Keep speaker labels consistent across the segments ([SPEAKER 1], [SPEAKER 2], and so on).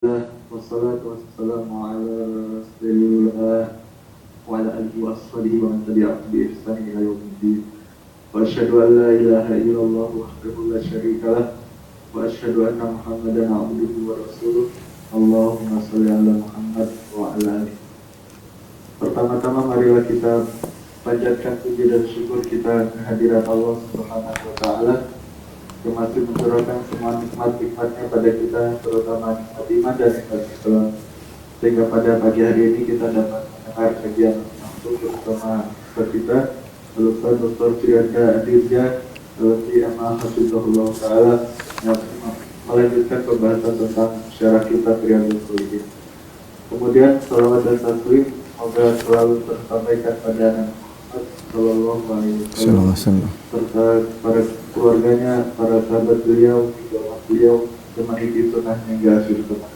[SPEAKER 1] Wassalatu wassalamu ala rasulillah wa ala alihi wa ashabihi wa man tabi'ahum bi ihsan ila yaumiddin. Wa asyhadu an la ilaha illallah wahdahu la syarika lah wa asyhadu anna Muhammadan abduhu wa rasuluh. Allahumma shalli ala Muhammad wa ala alihi. Pertama-tama marilah kita panjatkan puji dan syukur kita kehadirat Allah Subhanahu wa taala yang masih mencurahkan semua nikmat-nikmatnya pada kita, terutama nikmat iman dan nikmat Islam, sehingga pada pagi hari ini kita dapat mendengar kajian langsung bersama kita Ustaz Dr. Firanda Adirja Lutfi Emma Hafizahullah Ta'ala yang melanjutkan pembahasan tentang syarah kitab Riyadhus Shalihin. Kemudian salawat dan taslim semoga selalu tersampaikan pada Nabi Muhammad Sallallahu Alaihi Wasallam serta para keluarganya, para sahabat beliau, jamaah beliau, dan mengikuti sunnahnya hingga akhir zaman.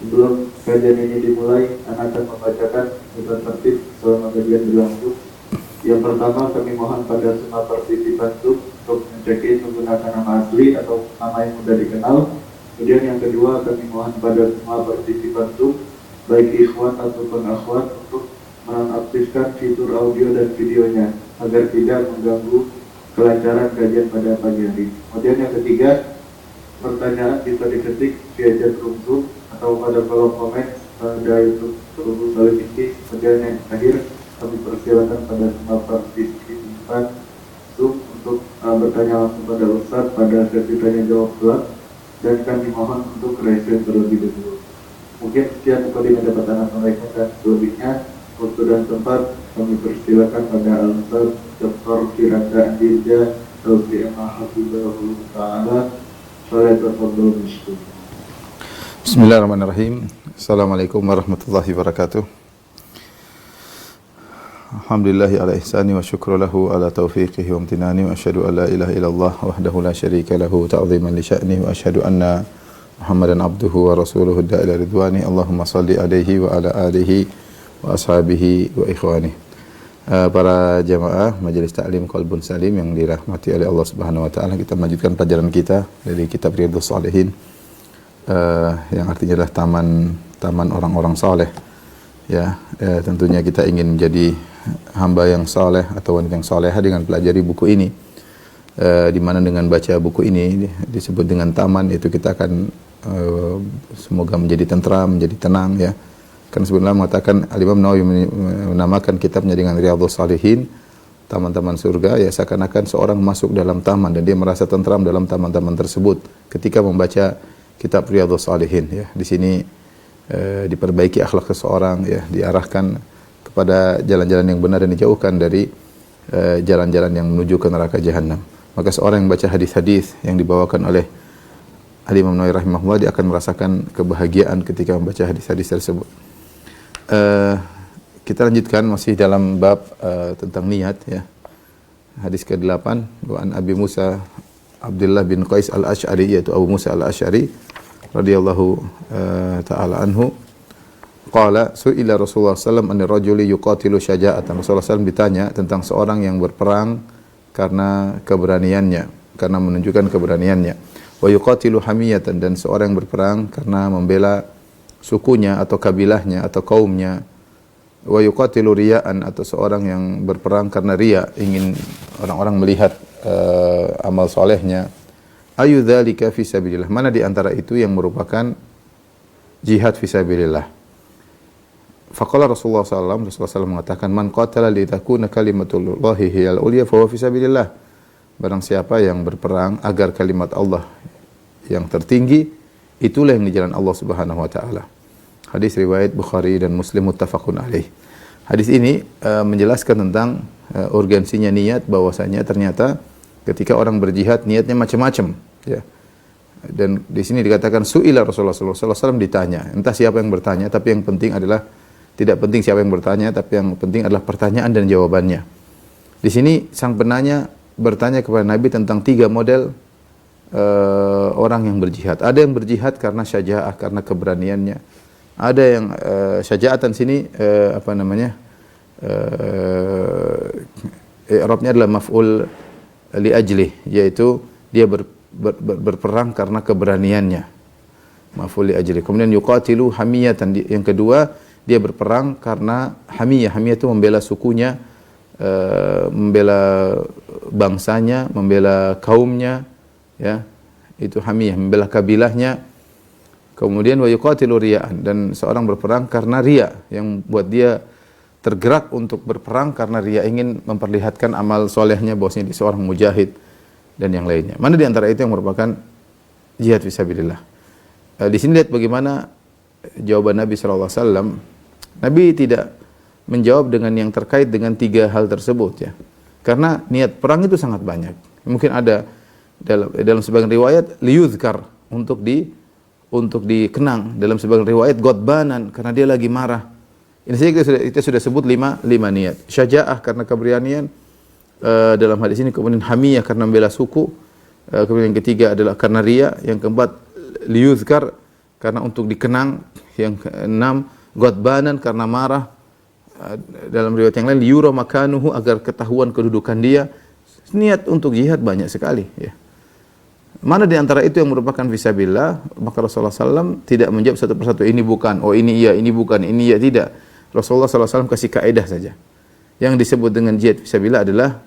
[SPEAKER 1] Sebelum kajian ini dimulai, anak akan membacakan tata tertib selama kajian berlangsung. Yang pertama, kami mohon pada semua partisipan Zoom untuk mencek-in menggunakan nama asli atau nama yang mudah dikenal. Kemudian yang kedua, kami mohon pada semua partisipan Zoom, baik ikhwan ataupun akhwat, untuk menonaktifkan fitur audio dan videonya agar tidak mengganggu kelancaran kajian pada pagi hari. Kemudian yang ketiga, pertanyaan bisa diketik via chat room Zoom atau pada kolom komen pada YouTube Riyadhus Shalihin. Kemudian yang terakhir, kami persilakan pada semua partisipan Zoom untuk bertanya langsung pada Ustaz pada sesi tanya jawab kelak, dan kami mohon untuk raise hand terlebih dahulu. Mungkin sekian yang dapat anak sampaikan, dan selebihnya waktu dan tempat kami persilakan pada Al-Ustaz Dr. Firanda Adirja Lutfi Emma Hafizahullah Ta'ala.
[SPEAKER 2] Bismillahirrahmanirrahim. Assalamualaikum warahmatullahi wabarakatuh. Alhamdulillahi ala ihsani wa syukru lahu ala taufiqihi wa amtinani wa asyhadu an la ilaha illallah wahdahu la syarika lahu ta'ziman li sya'nihi wa asyhadu anna Muhammadan abduhu wa rasuluhu da'ila ridwani. Allahumma salli alaihi wa ala alihi wa ashabihi wa ikhwani. Para jamaah Majelis Ta'lim Qalbun Salim yang dirahmati oleh Allah Subhanahu wa taala, kita melanjutkan pelajaran kita dari kitab Riyadhus Shalihin, yang artinya adalah taman orang-orang saleh. Ya, tentunya kita ingin menjadi hamba yang saleh atau wanita yang salehah dengan pelajari buku ini. Di mana dengan baca buku ini disebut dengan taman, itu kita akan semoga menjadi tentram, menjadi tenang, ya. Karena sebenarnya mengatakan Al-Imam Nawawi menamakan kitabnya dengan Riyadhus Shalihin, taman-taman surga, ya seakan-akan seorang masuk dalam taman dan dia merasa tentram dalam taman-taman tersebut ketika membaca kitab Riyadhus Shalihin, ya. Di sini diperbaiki akhlak seseorang, ya, diarahkan kepada jalan-jalan yang benar dan dijauhkan dari jalan-jalan yang menuju ke neraka jahanam. Maka seorang yang baca hadis-hadis yang dibawakan oleh Al-Imam Nawawi rahimahullah, dia akan merasakan kebahagiaan ketika membaca hadis-hadis tersebut. Kita lanjutkan masih dalam bab tentang niat, ya. Hadis ke-8, wa an Abi Musa Abdullah bin Qais al-Asy'ari, yaitu Abu Musa al-Asy'ari radhiyallahu taala anhu, qala su'ila Rasulullah sallallahu alaihi wasallam an rajuli yuqatilu syaja'atan. Rasulullah SAW ditanya tentang seorang yang berperang karena keberaniannya, karena menunjukkan keberaniannya. Wa yuqatilu hamiyatan, dan seorang yang berperang karena membela sukunya atau kabilahnya atau kaumnya. Wa yuqatilu riya'an, atau seorang yang berperang karena riya, ingin orang-orang melihat amal solehnya. Ayu dzalika fi sabilillah, mana di antara itu yang merupakan jihad fi sabilillah? Faqala Rasulullah SAW mengatakan, man qatala li takuna kalimatullahi hiyal ulya fa huwa fi sabilillah. Barang siapa yang berperang agar kalimat Allah yang tertinggi, itulah yang di jalan Allah Subhanahu wa taala. Hadis riwayat Bukhari dan Muslim muttafaqun alaih. Hadis ini menjelaskan tentang urgensinya niat, bahwasanya ternyata ketika orang berjihad niatnya macam-macam, ya. Dan di sini dikatakan su'ila Rasulullah sallallahu alaihi wasallam, ditanya. Entah siapa yang bertanya, tapi yang penting adalah, tidak penting siapa yang bertanya, tapi yang penting adalah pertanyaan dan jawabannya. Di sini sang penanya bertanya kepada Nabi tentang 3 model orang yang berjihad. Ada yang berjihad karena syaja'ah, karena keberaniannya. Ada yang syaja'atan sini i'rabnya adalah maf'ul li ajlih, yaitu dia berperang karena keberaniannya. maf'ul li ajli. Kemudian yuqatilu hamiyatan, yang kedua dia berperang karena hamiyah. Hamiyah itu membela sukunya, membela bangsanya, membela kaumnya, ya. Itu hamiyah, membela kabilahnya. Kemudian wa yuqatilu riya'an, dan seorang berperang karena riya, yang buat dia tergerak untuk berperang karena riya, ingin memperlihatkan amal solehnya bahwasanya dia seorang mujahid dan yang lainnya. Mana di antara itu yang merupakan jihad fisabilillah? Di sini lihat bagaimana jawaban Nabi sallallahu alaihi wasallam. Nabi tidak menjawab dengan yang terkait dengan tiga hal tersebut, ya. Karena niat perang itu sangat banyak. Mungkin ada dalam sebagian riwayat liyuzkar, untuk dikenang, dalam sebagian riwayat godbanan, karena dia lagi marah. Ini saja kita sudah sebut lima niat. Syaja'ah karena keberanian, dalam hadis ini. Kemudian hamiyah karena membela suku. Kemudian yang ketiga adalah karena riya. Yang keempat liyuzkar, karena untuk dikenang. Yang keenam godbanan, karena marah. Dalam riwayat yang lain liyura makanuhu, agar ketahuan kedudukan dia. Niat untuk jihad banyak sekali, ya. Mana di antara itu yang merupakan fisabilillah? Maka Rasulullah SAW tidak menjawab satu persatu, ini bukan, oh ini iya, ini bukan, ini iya, tidak. Rasulullah SAW kasih kaidah saja. Yang disebut dengan jihad fisabilillah adalah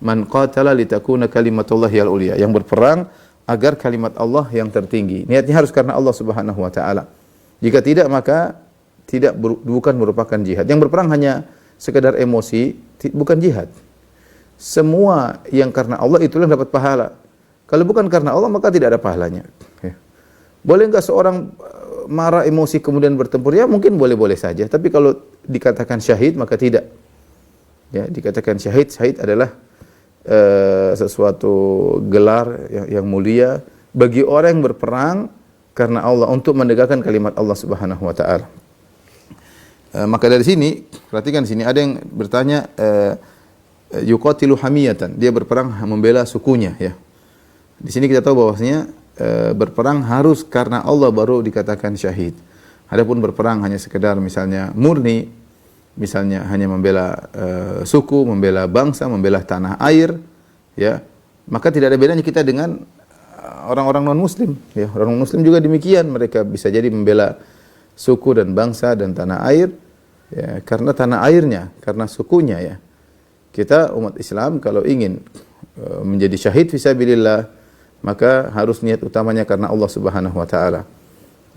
[SPEAKER 2] man qatala litakuna kalimatullahi al-ulya, yang berperang agar kalimat Allah yang tertinggi. Niatnya harus karena Allah Subhanahu wa taala. Jika tidak, maka bukan merupakan jihad. Yang berperang hanya sekedar emosi, bukan jihad. Semua yang karena Allah itulah yang dapat pahala. Kalau bukan karena Allah, maka tidak ada pahalanya. Boleh enggak seorang marah emosi kemudian bertempur? Ya mungkin boleh-boleh saja. Tapi kalau dikatakan syahid, maka tidak. Ya, dikatakan syahid adalah sesuatu gelar yang mulia bagi orang yang berperang karena Allah, untuk menegakkan kalimat Allah Subhanahu wa taala. Maka dari sini, perhatikan sini ada yang bertanya, yuqatilu hamiyatan, dia berperang membela sukunya, ya. Di sini kita tahu bahwasanya berperang harus karena Allah baru dikatakan syahid. Adapun berperang hanya sekedar misalnya murni, misalnya hanya membela suku, membela bangsa, membela tanah air, ya, maka tidak ada bedanya kita dengan orang-orang non-muslim, ya. Orang non-muslim juga demikian, mereka bisa jadi membela suku dan bangsa dan tanah air, ya, karena tanah airnya, karena sukunya, ya. Kita umat Islam kalau ingin menjadi syahid fisabilillah, maka harus niat utamanya karena Allah Subhanahu wa taala.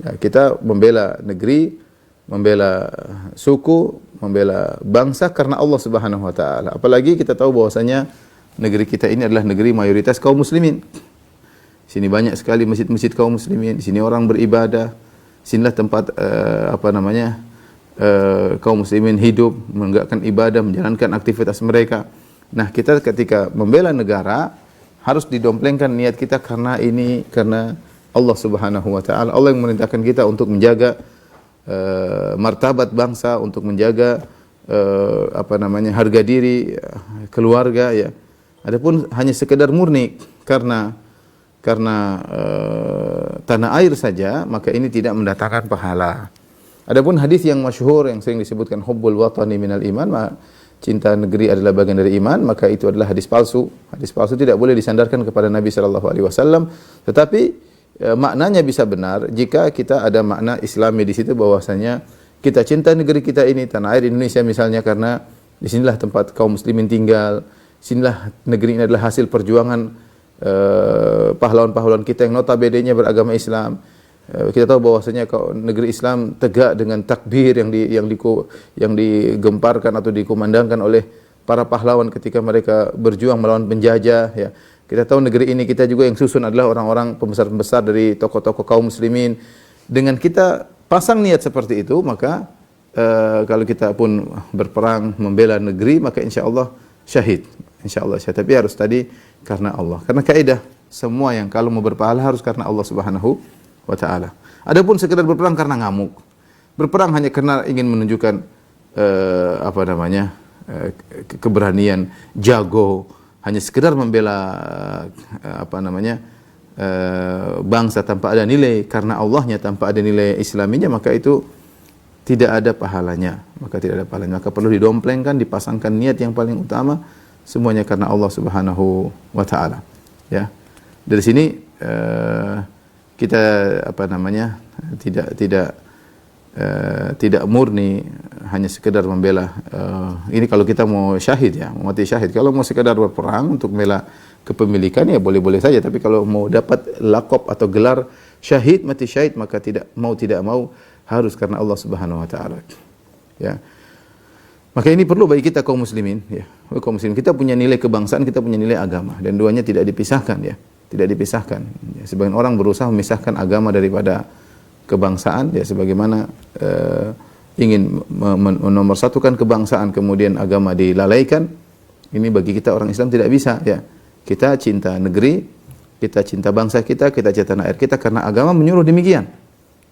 [SPEAKER 2] Ya, kita membela negeri, membela suku, membela bangsa karena Allah Subhanahu wa taala. Apalagi kita tahu bahwasanya negeri kita ini adalah negeri mayoritas kaum muslimin. Di sini banyak sekali masjid-masjid kaum muslimin, di sini orang beribadah. Sinilah tempat kaum muslimin hidup, menegakkan ibadah, menjalankan aktivitas mereka. Nah, kita ketika membela negara harus didomplengkan niat kita karena Allah Subhanahu wa taala. Allah yang memerintahkan kita untuk menjaga martabat bangsa, untuk menjaga harga diri keluarga, ya. Adapun hanya sekedar murni karena tanah air saja, maka ini tidak mendatangkan pahala. Adapun hadis yang masyhur yang sering disebutkan hubbul watani minal iman, cinta negeri adalah bagian dari iman, maka itu adalah hadis palsu. Hadis palsu tidak boleh disandarkan kepada Nabi sallallahu alaihi wasallam, tetapi maknanya bisa benar jika kita ada makna Islami di situ, bahwasanya kita cinta negeri kita ini, tanah air Indonesia misalnya, karena di sinilah tempat kaum muslimin tinggal, sinilah negeri ini adalah hasil perjuangan pahlawan-pahlawan kita yang notabene-nya beragama Islam. Kita tahu bahwasanya negeri Islam tegak dengan takbir yang digemparkan atau dikumandangkan oleh para pahlawan ketika mereka berjuang melawan penjajah, ya. Kita tahu negeri ini kita juga yang susun adalah orang-orang pembesar-pembesar dari tokoh-tokoh kaum muslimin. Dengan kita pasang niat seperti itu, maka kalau kita pun berperang membela negeri, maka insyaallah syahid. Insyaallah syahid. Tapi harus tadi karena Allah. Karena kaidah semua yang kalau mau berpahala harus karena Allah Subhanahu wa ta'ala. Adapun sekedar berperang karena ngamuk, berperang hanya karena ingin menunjukkan keberanian, jago, hanya sekedar membela bangsa tanpa ada nilai karena Allahnya, tanpa ada nilai Islaminya, maka itu tidak ada pahalanya. Maka perlu didomplengkan, dipasangkan niat yang paling utama, semuanya karena Allah Subhanahu wa ta'ala, ya. Dari sini kita apa namanya tidak murni hanya sekedar membela ini kalau kita mau syahid ya, mau mati syahid. Kalau mau sekedar berperang untuk membela kepemilikan ya boleh-boleh saja, tapi kalau mau dapat laqab atau gelar syahid, mati syahid, maka tidak mau harus karena Allah Subhanahu wa taala. Ya. Maka ini perlu bagi kita kaum muslimin ya. Kaum muslimin kita punya nilai kebangsaan, kita punya nilai agama, dan duanya tidak dipisahkan ya. Tidak dipisahkan. Ya, sebagian orang berusaha memisahkan agama daripada kebangsaan ya, sebagaimana ingin menomorsatukan kebangsaan kemudian agama dilalaikan. Ini bagi kita orang Islam tidak bisa ya. Kita cinta negeri, kita cinta bangsa kita cinta tanah air kita karena agama menyuruh demikian.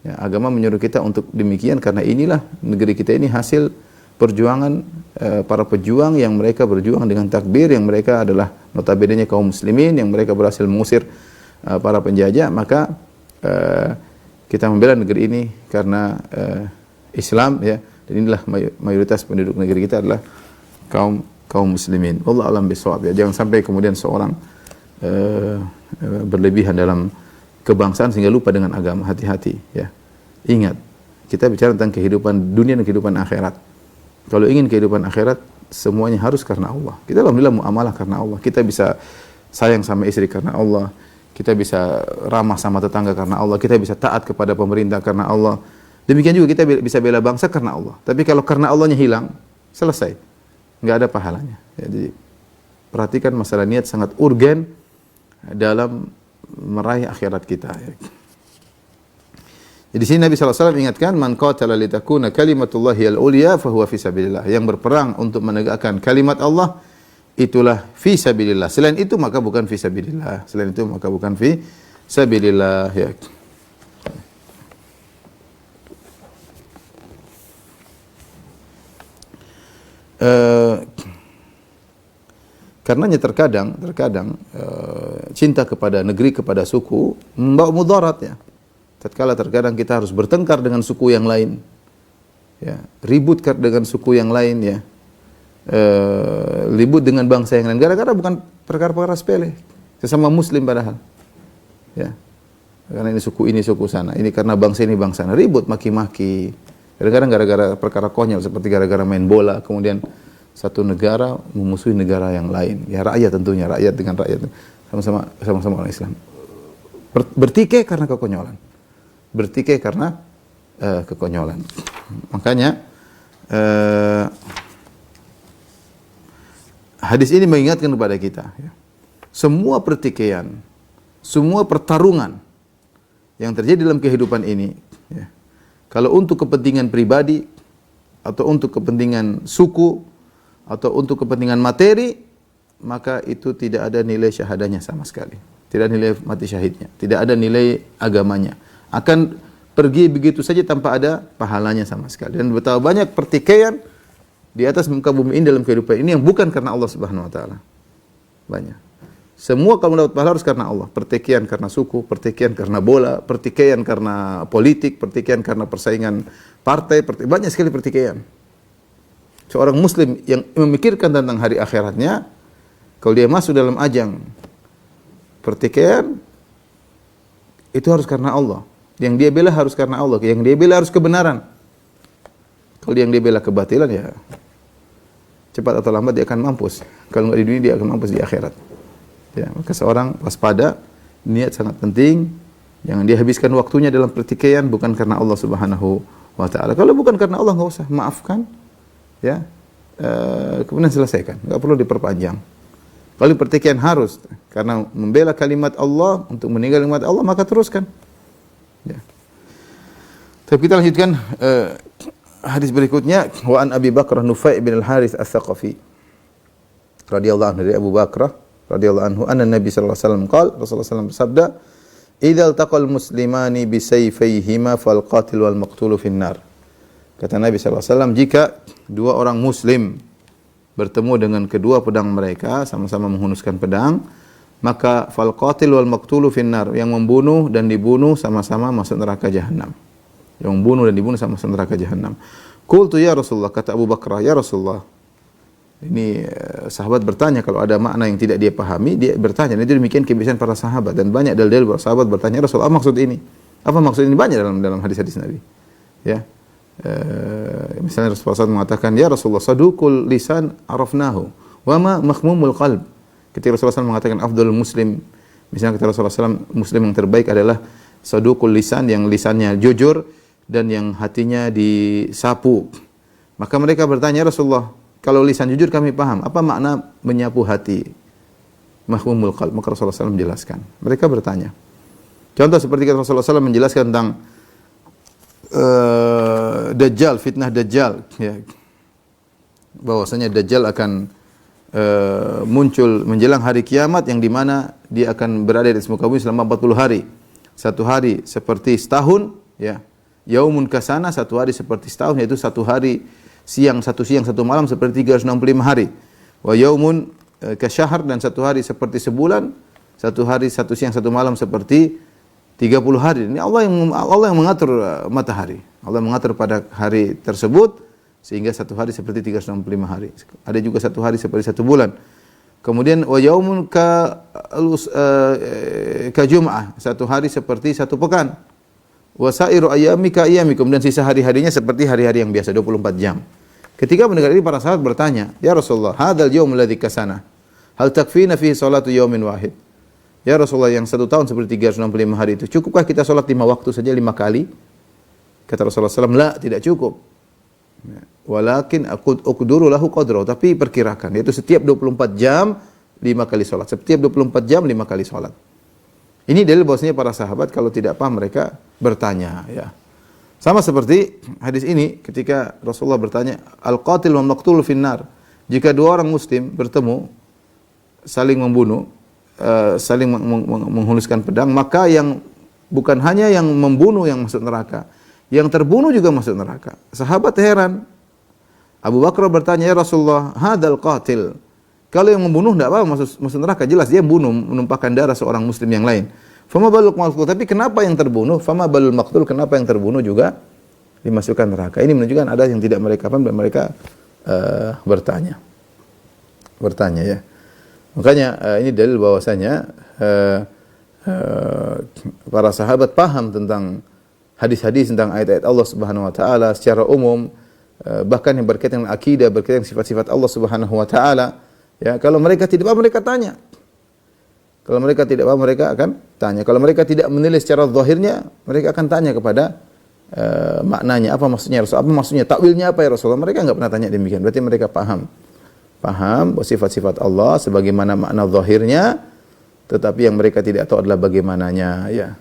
[SPEAKER 2] Ya, agama menyuruh kita untuk demikian karena inilah negeri kita ini hasil perjuangan para pejuang yang mereka berjuang dengan takbir, yang mereka adalah notabene kaum muslimin, yang mereka berhasil mengusir para penjajah. Maka kita membela negeri ini karena Islam ya, dan inilah mayoritas penduduk negeri kita adalah kaum muslimin. Wallahu a'lam bishawab ya. Jangan sampai kemudian seorang berlebihan dalam kebangsaan sehingga lupa dengan agama. Hati-hati ya. Ingat, kita bicara tentang kehidupan dunia dan kehidupan akhirat. Kalau ingin kehidupan akhirat, semuanya harus karena Allah. Kita alhamdulillah muamalah karena Allah. Kita bisa sayang sama istri karena Allah. Kita bisa ramah sama tetangga karena Allah. Kita bisa taat kepada pemerintah karena Allah. Demikian juga kita bisa bela bangsa karena Allah. Tapi kalau karena Allahnya hilang, selesai. Nggak ada pahalanya. Jadi perhatikan masalah niat sangat urgen dalam meraih akhirat kita. Jadi sini Nabi SAW ingatkan, man qatala litakuna kalimatullahi al-ulya fahuwa fi sabilillah. Yang berperang untuk menegakkan kalimat Allah, itulah fi sabilillah. Selain itu maka bukan fi sabilillah. Selain itu maka bukan fi sabilillah. Ya. Karenanya terkadang cinta kepada negeri, kepada suku membawa mudarat ya. Tatkala terkadang kita harus bertengkar dengan suku yang lain, ya, ribut dengan suku yang lain, ya, ribut dengan bangsa yang lain, gara-gara bukan perkara-perkara sepele, sesama Muslim padahal, ya, karena ini suku sana, ini karena bangsa ini bangsa sana, ribut maki-maki, kadang-kadang gara-gara perkara konyol seperti gara-gara main bola, kemudian satu negara memusuhi negara yang lain, ya rakyat tentunya, rakyat dengan rakyat, sama-sama orang Islam, bertikai karena kekonyolan. Bertikai karena kekonyolan. Makanya hadis ini mengingatkan kepada kita ya, semua pertikaian, semua pertarungan yang terjadi dalam kehidupan ini ya, kalau untuk kepentingan pribadi atau untuk kepentingan suku atau untuk kepentingan materi, maka itu tidak ada nilai syahadahnya sama sekali. Tidak ada nilai mati syahidnya, tidak ada nilai agamanya. Akan pergi begitu saja tanpa ada pahalanya sama sekali. Dan betapa banyak pertikaian di atas muka bumi ini dalam kehidupan ini yang bukan karena Allah Subhanahu wa taala. Banyak. Semua kalau mendapat pahala harus karena Allah. Pertikaian karena suku, pertikaian karena bola, pertikaian karena politik, pertikaian karena persaingan partai, banyak sekali pertikaian. Seorang muslim yang memikirkan tentang hari akhiratnya, kalau dia masuk dalam ajang pertikaian, itu harus karena Allah. Yang dia bela harus karena Allah. Yang dia bela harus kebenaran. Kalau yang dia bela kebatilan, ya cepat atau lambat dia akan mampus. Kalau nggak di dunia, dia akan mampus di akhirat. Ya, maka seorang waspada, niat sangat penting. Jangan dia habiskan waktunya dalam pertikaian bukan karena Allah Subhanahu wa taala. Kalau bukan karena Allah, nggak usah, maafkan. Ya, kemudian selesaikan. Nggak perlu diperpanjang. Kalau pertikaian harus karena membela kalimat Allah, untuk meninggal kalimat Allah, maka teruskan. Ya. Tapi kita lanjutkan hadis berikutnya, wa an Abi Bakrah Nufai bin Al-Harits Ats-Tsaqafi radhiyallahu anhu, dari Abu Bakrah radhiyallahu anhu, anna Nabi sallallahu alaihi wasallam qala, Rasulullah sallallahu bersabda, "Idza iltaqal muslimani bi sayfayhima fal qatil wal maqtul fin nar." Kata Nabi sallallahu alaihi wasallam, jika dua orang muslim bertemu dengan kedua pedang mereka, sama-sama menghunuskan pedang, maka fal qatil wal maqtulu finnar, yang membunuh dan dibunuh sama-sama masuk neraka jahanam. Yang membunuh dan dibunuh sama-sama neraka jahanam. Qultu ya Rasulullah, kata Abu Bakrah, ya Rasulullah, Ini sahabat bertanya kalau ada makna yang tidak dia pahami, dia bertanya. Dan itu demikian kebiasaan para sahabat dan banyak dalil-dalil para sahabat bertanya, Rasulullah maksud ini. Apa maksud ini? Banyak dalam hadis-hadis Nabi. Ya. Misalnya Rasulullah SAW mengatakan, ya Rasulullah, sadukul lisan arafnahu, wa ma makhmumul qalb. Ketika Rasulullah SAW mengatakan afdalul muslim, misalnya ketika Rasulullah SAW, muslim yang terbaik adalah sadukul lisan, yang lisannya jujur dan yang hatinya disapu. Maka mereka bertanya, Rasulullah, kalau lisan jujur kami paham, apa makna menyapu hati? Mahmumul qalb. Maka Rasulullah SAW menjelaskan. Mereka bertanya. Contoh seperti Rasulullah SAW menjelaskan tentang Dajjal, fitnah Dajjal. Ya. Bahwasanya Dajjal akan muncul menjelang hari kiamat yang dimana dia akan berada di muka bumi selama 40 hari. Satu hari seperti setahun. Ya. Yaumun kasana, satu hari seperti setahun, yaitu satu hari satu siang, satu malam seperti 365 hari. Wa yaumun kasyahr, dan satu hari seperti sebulan, satu hari, satu siang, satu malam seperti 30 hari. Ini Allah yang mengatur matahari. Allah mengatur pada hari tersebut sehingga satu hari seperti 365 hari. Ada juga satu hari seperti satu bulan. Kemudian wa yaumun ka jum'ah, satu hari seperti satu pekan. Wa sairu ayyamika ayyamikum, dan sisa hari-harinya seperti hari-hari yang biasa 24 jam. Ketika mendengar ini para sahabat bertanya, "Ya Rasulullah, hadzal yaum alladzi kasana, hal takfina fihi salatu yaumin wahid?" Ya Rasulullah, yang satu tahun seperti 365 hari itu, cukupkah kita salat 5 waktu saja 5 kali? Kata Rasulullah SAW, la, tidak cukup. Walakin uqduru lahu qadrahu, tapi perkirakan, yaitu setiap 24 jam 5 kali salat. Setiap 24 jam 5 kali salat. Ini dalil bahwasanya para sahabat kalau tidak paham mereka bertanya, ya. Sama seperti hadis ini ketika Rasulullah bertanya, al-qatil wal maqtul finnar. Jika dua orang muslim bertemu saling membunuh, saling menghuluskan pedang, maka yang bukan hanya yang membunuh yang masuk neraka, yang terbunuh juga masuk neraka. Sahabat heran. Abu Bakar bertanya, ya Rasulullah, hadzal qatil. Kalau yang membunuh tidak apa masuk neraka, jelas dia bunuh, menumpahkan darah seorang muslim yang lain. Fama balul maqtul, tapi kenapa yang terbunuh? Fama balul maqtul, kenapa yang terbunuh juga dimasukkan neraka? Ini menunjukkan ada yang tidak mereka paham dan mereka bertanya ya. Makanya ini dalil bahwasanya para sahabat paham tentang hadis-hadis tentang ayat-ayat Allah Subhanahu wa taala secara umum, bahkan yang berkaitan dengan akidah, berkaitan dengan sifat-sifat Allah Subhanahu wa taala. Ya, kalau mereka tidak paham mereka tanya. Kalau mereka tidak paham mereka akan tanya. Kalau mereka tidak menilai secara zahirnya, mereka akan tanya kepada maknanya, apa maksudnya Rasul, apa maksudnya, takwilnya apa ya Rasulullah. Mereka enggak pernah tanya demikian. Berarti mereka paham sifat-sifat Allah sebagaimana makna zahirnya, tetapi yang mereka tidak tahu adalah bagaimananya, ya.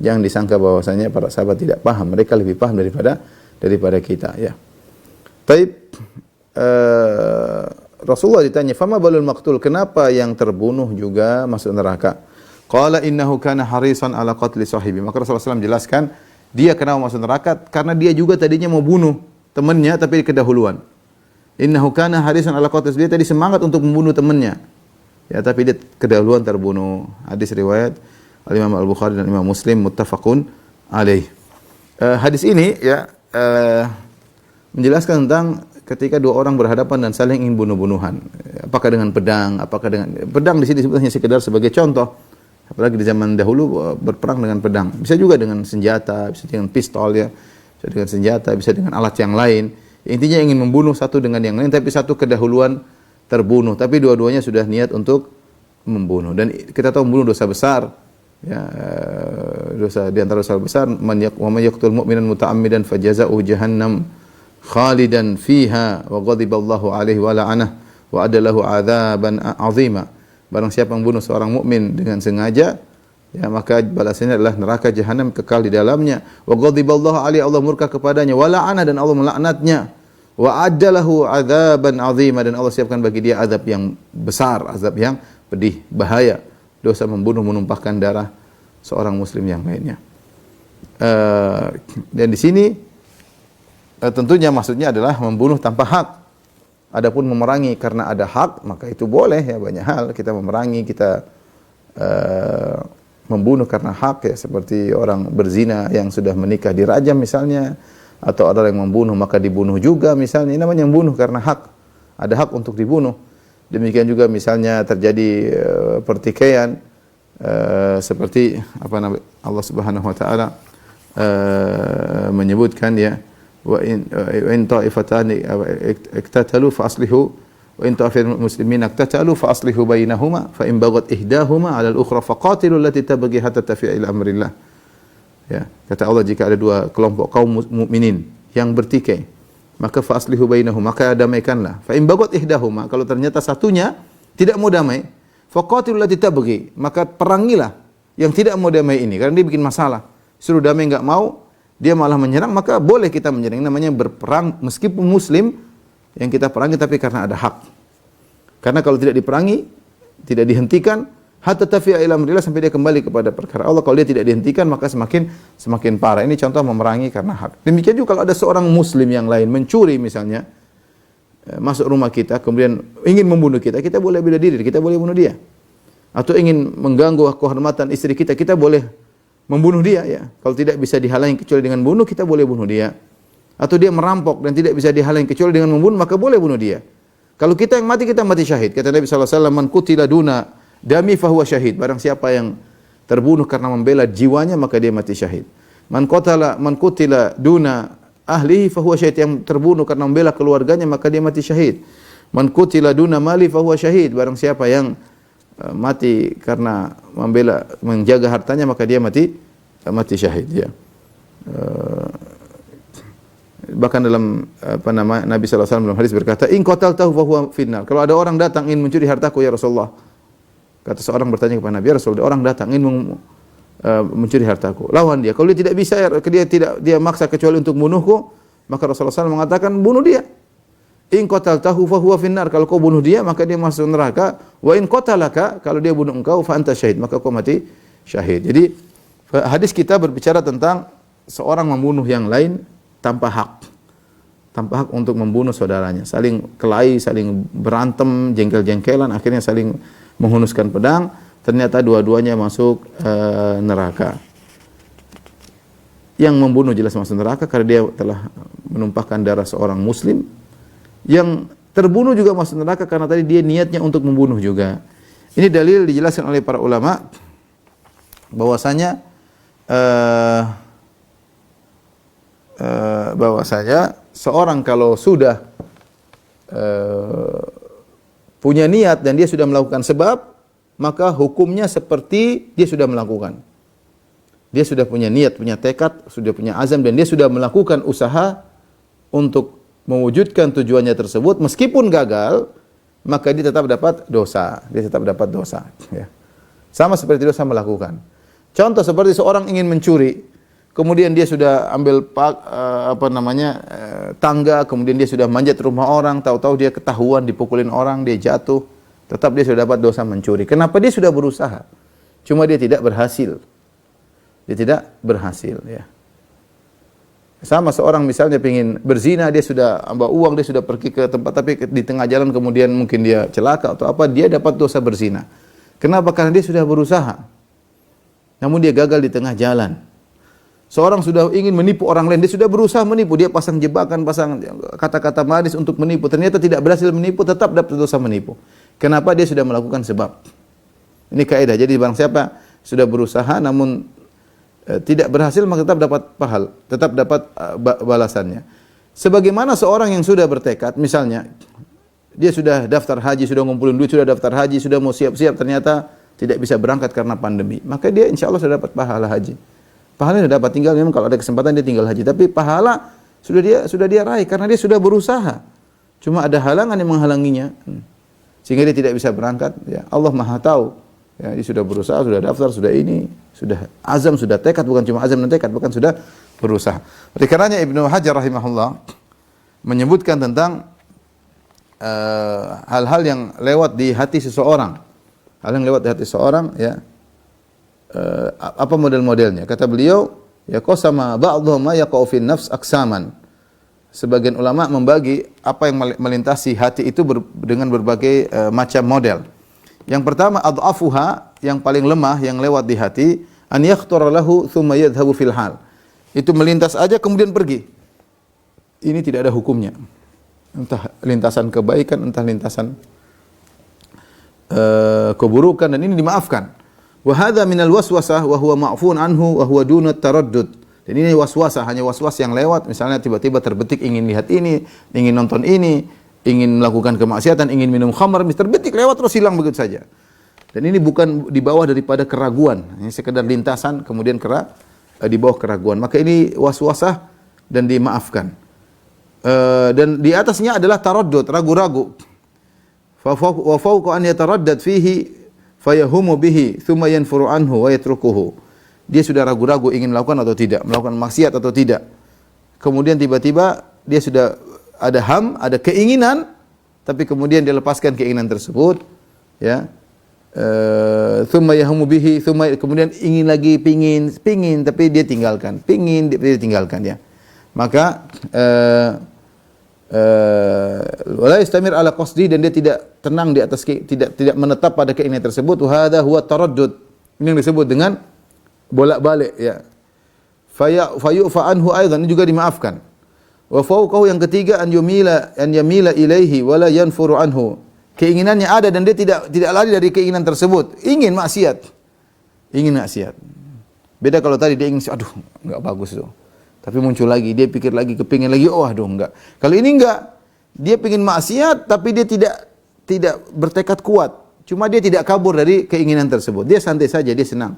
[SPEAKER 2] Jangan disangka bahwasanya para sahabat tidak paham, mereka lebih paham daripada kita, ya. Baik, Rasulullah ditanya, "Fama balul maqtul?" Kenapa yang terbunuh juga masuk neraka? Qala innahu kana harisan ala qatli sahibi. Maka Rasulullah SAW jelaskan, dia kenapa masuk neraka karena dia juga tadinya mau bunuh temannya tapi kedahuluan. Innahu kana harisan ala qatli, dia tadi semangat untuk membunuh temannya. Ya, tapi dia kedahuluan terbunuh. Hadis riwayat Al-Imam Al-Bukhari dan Imam Muslim muttafaqun alaih. Hadis ini ya menjelaskan tentang ketika dua orang berhadapan dan saling ingin bunuh-bunuhan. Apakah dengan pedang, pedang di sini disebut hanya sekedar sebagai contoh. Apalagi di zaman dahulu berperang dengan pedang. Bisa juga dengan senjata, bisa dengan pistol ya. Bisa dengan senjata, bisa dengan alat yang lain. Intinya ingin membunuh satu dengan yang lain, tapi satu kedahuluan terbunuh, tapi dua-duanya sudah niat untuk membunuh. Dan kita tahu membunuh dosa besar. Ya, dosa di antara dosa besar, man yaqtul mu'minan muta'ammidan fajaza'uhu jahannam khalidan fiha wa ghadiballahu alaihi wa la'anah wa adalahu adzaban 'azima. Barang siapa membunuh seorang mukmin dengan sengaja, ya maka balasannya adalah neraka jahanam kekal di dalamnya. Wa ghadiballahu alaihi, Allah murka kepadanya, wa la'anah, dan Allah melaknatnya. Wa adalahu adzaban 'azima, dan Allah siapkan bagi dia azab yang besar, azab yang pedih, bahaya. Dosa membunuh, menumpahkan darah seorang muslim yang lainnya. Dan di sini tentunya maksudnya adalah membunuh tanpa hak. Adapun memerangi karena ada hak, maka itu boleh ya, banyak hal kita memerangi, kita membunuh karena hak ya, seperti orang berzina yang sudah menikah dirajam misalnya, atau ada yang membunuh maka dibunuh juga misalnya, ini namanya membunuh karena hak. ada hak untuk dibunuh. Demikian juga misalnya terjadi pertikaian seperti apa nama Allah Subhanahu wa taala menyebutkan ya wa in ta'ifatani iktatalu fa aslihu wa in ta'ifatul muslimin iktatalu fa aslihu bainahuma fa in baghat ihdahuma 'ala al-ukhra faqatilu allati tabghi hatta tafi'a ila amrillah. Ya, kata Allah, jika ada dua kelompok kaum mukminin yang bertikai, maka fa aslihu bainahuma, maka damaikanlah. Fa in baghat ihdahuma, kalau ternyata satunya tidak mau damai, faqatilu allati tabghi, maka perangilah yang tidak mau damai ini karena dia bikin masalah. Suruh damai enggak mau, dia malah menyerang, maka boleh kita menyerang. Namanya berperang meskipun muslim yang kita perangi, tapi karena ada hak. Karena kalau tidak diperangi, tidak dihentikan, hatta tafi'a ila amrillah, sampai dia kembali kepada perkara Allah. Kalau dia tidak dihentikan, maka semakin parah. Ini contoh memerangi karena hak. Demikian juga kalau ada seorang muslim yang lain mencuri misalnya, masuk rumah kita, kemudian ingin membunuh kita, kita boleh bela diri, kita boleh bunuh dia. Atau ingin mengganggu kehormatan istri kita, kita boleh membunuh dia, ya. Kalau tidak bisa dihalangi kecuali dengan bunuh, kita boleh bunuh dia. Atau dia merampok dan tidak bisa dihalangi kecuali dengan membunuh, maka boleh bunuh dia. Kalau kita yang mati, kita mati syahid. Kata Nabi SAW, man qutila duna dami fahuwa syahid. Barang siapa yang terbunuh karena membela jiwanya, maka dia mati syahid. Man qutila duna ahlihi fahuwa syahid. Yang terbunuh karena membela keluarganya, maka dia mati syahid. Man qutila duna mali fahuwa syahid. Barang siapa yang mati karena menjaga hartanya, maka dia mati syahid, ya. Bahkan dalam Nabi sallallahu alaihi wasallam dalam hadis berkata, in qataltahu fa huwa finnar. Kalau ada orang datang ingin mencuri hartaku ya Rasulullah. Kata seorang bertanya kepada Nabi, ya Rasulullah, orang datang ingin mencuri hartaku. Lawan dia. Kalau dia tidak bisa, dia maksa kecuali untuk membunuhku, maka Rasulullah SAW mengatakan bunuh dia. In qataltahu fa huwa finnar, kalau kau bunuh dia maka dia masuk neraka. Wa in qatalaka, kalau dia bunuh engkau, fa anta syahid, maka kau mati syahid. Jadi hadis kita berbicara tentang seorang membunuh yang lain tanpa hak untuk membunuh saudaranya, saling kelahi, saling berantem, jengkel-jengkelan, akhirnya saling menghunuskan pedang, ternyata dua-duanya masuk neraka. Yang membunuh jelas masuk neraka karena dia telah menumpahkan darah seorang muslim. Yang terbunuh juga masuk neraka karena tadi dia niatnya untuk membunuh juga. Ini dalil dijelaskan oleh para ulama bahwasanya seorang kalau sudah punya niat dan dia sudah melakukan sebab, maka hukumnya seperti dia sudah melakukan. Dia sudah punya niat, punya tekad, sudah punya azam, dan dia sudah melakukan usaha untuk mewujudkan tujuannya tersebut, meskipun gagal, maka dia tetap dapat dosa. Ya. Sama seperti dosa melakukan. Contoh seperti seorang ingin mencuri, kemudian dia sudah ambil tangga, kemudian dia sudah manjat rumah orang, tahu-tahu dia ketahuan dipukulin orang, dia jatuh, tetap dia sudah dapat dosa mencuri. Kenapa? Dia sudah berusaha, cuma dia tidak berhasil. Ya. Sama seorang misalnya ingin berzina, dia sudah ambil uang, dia sudah pergi ke tempat, tapi di tengah jalan kemudian mungkin dia celaka atau apa, dia dapat dosa berzina. Kenapa? Karena dia sudah berusaha, namun dia gagal di tengah jalan. Seorang sudah ingin menipu orang lain, dia sudah berusaha menipu, dia pasang jebakan, pasang kata-kata manis untuk menipu, ternyata tidak berhasil menipu, tetap dapat dosa menipu. Kenapa? Dia sudah melakukan sebab. Ini kaidah. Jadi barang siapa sudah berusaha namun tidak berhasil, maka tetap dapat pahala, tetap dapat balasannya. Sebagaimana seorang yang sudah bertekad, misalnya dia sudah daftar haji, sudah ngumpulin duit, sudah daftar haji, sudah mau siap-siap, ternyata tidak bisa berangkat karena pandemi, maka dia insya Allah sudah dapat pahala haji. Pahalanya sudah dapat, tinggal memang kalau ada kesempatan dia tinggal haji, tapi pahala sudah dia raih karena dia sudah berusaha. Cuma ada halangan yang menghalanginya, sehingga dia tidak bisa berangkat. Ya, Allah Maha tahu. Ya, dia sudah berusaha, sudah daftar, sudah ini, sudah azam, sudah tekad, bukan cuma azam dan tekad, bukan sudah berusaha. Oleh karenanya Ibnu Hajar rahimahullah menyebutkan tentang hal-hal yang lewat di hati seseorang. Hal yang lewat di hati seseorang, ya. Apa model-modelnya? Kata beliau, ya qasama ba'dhum ma yaqau fi nafs aqsaman. Sebagian ulama membagi apa yang melintasi hati itu dengan berbagai macam model. Yang pertama, adhafuha, yang paling lemah, yang lewat di hati, an yakhtara lahu thumma yadhhabu fil hal. Itu melintas aja kemudian pergi. Ini tidak ada hukumnya. entah lintasan kebaikan, entah lintasan keburukan, dan ini dimaafkan. Wa hadza minal waswasah wa huwa ma'fun anhu wa huwa dunat taraddud. Dan ini waswasah, hanya waswas yang lewat, misalnya tiba-tiba terbetik ingin lihat ini, ingin nonton ini, ingin melakukan kemaksiatan, ingin minum khamar, terbetik lewat terus hilang begitu saja. Dan ini bukan di bawah daripada keraguan, ini sekedar lintasan kemudian di bawah keraguan. Maka ini waswasah dan dimaafkan. Dan di atasnya adalah taraddud, ragu-ragu. Fa fawqa an yataraddad fihi fayahumu bihi thumma yanfuru anhu wa yatrukuhu. Dia sudah ragu-ragu ingin melakukan atau tidak, melakukan maksiat atau tidak. Kemudian tiba-tiba dia sudah ada ada keinginan, tapi kemudian dia lepaskan keinginan tersebut, ya. Thumma yahumu bihi, kemudian ingin lagi, pingin tapi dia tinggalkan, dia tinggalkan, ya. Maka wala yastamir ala qasdi, dan dia tidak tenang di atas, tidak menetap pada keinginan tersebut. Wa hadza huwa taraddud. Ini yang disebut dengan bolak-balik, ya. Fayu'fa anhu aidan, ini juga dimaafkan. Wa fawqahu, yang ketiga, an yamila ilaihi wala yanfuru anhu. Keinginannya ada dan dia tidak lari dari keinginan tersebut. Ingin maksiat. Beda kalau tadi dia ingin, aduh, enggak bagus tuh. Tapi muncul lagi, dia pikir lagi, kepingin lagi, oh aduh enggak. Kalau ini enggak, dia pingin maksiat tapi dia tidak bertekad kuat. Cuma dia tidak kabur dari keinginan tersebut. Dia santai saja, dia senang.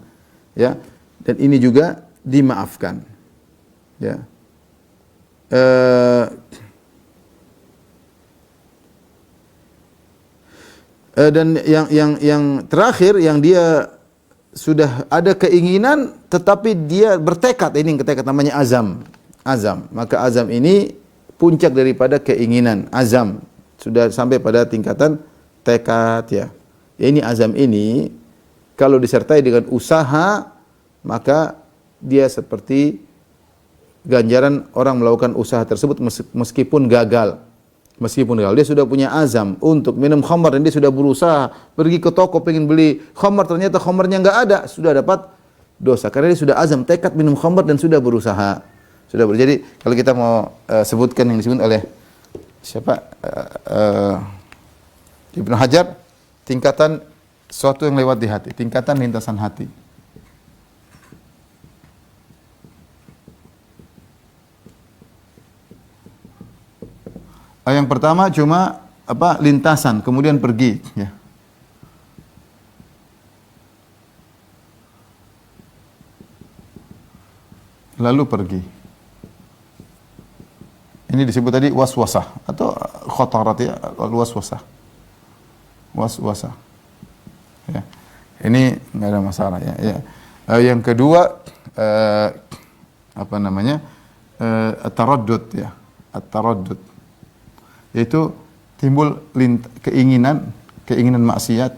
[SPEAKER 2] Ya. Dan ini juga dimaafkan. Ya. Dan yang terakhir, yang dia sudah ada keinginan tetapi dia bertekad, ini yang tekad namanya azam. Maka azam ini puncak daripada keinginan. Azam sudah sampai pada tingkatan tekad, ya. Ini azam ini kalau disertai dengan usaha, maka dia seperti ganjaran orang melakukan usaha tersebut meskipun gagal. Dia sudah punya azam untuk minum khamar dan dia sudah berusaha pergi ke toko pengen beli khamar, ternyata khamarnya enggak ada, sudah dapat dosa karena dia sudah azam tekad minum khamar dan sudah berusaha. Jadi kalau kita mau sebutkan yang disebut oleh siapa? Ibnu Hajar, tingkatan sesuatu yang lewat di hati, tingkatan lintasan hati. Yang pertama cuma lintasan, kemudian pergi, ya. Lalu pergi. Ini disebut tadi waswasah atau khatarat, ya, waswasah. Waswasah. Ya. Ini enggak ada masalah, ya. Yang kedua at-taraddud, ya. At-taraddud. Yaitu timbul keinginan maksiat.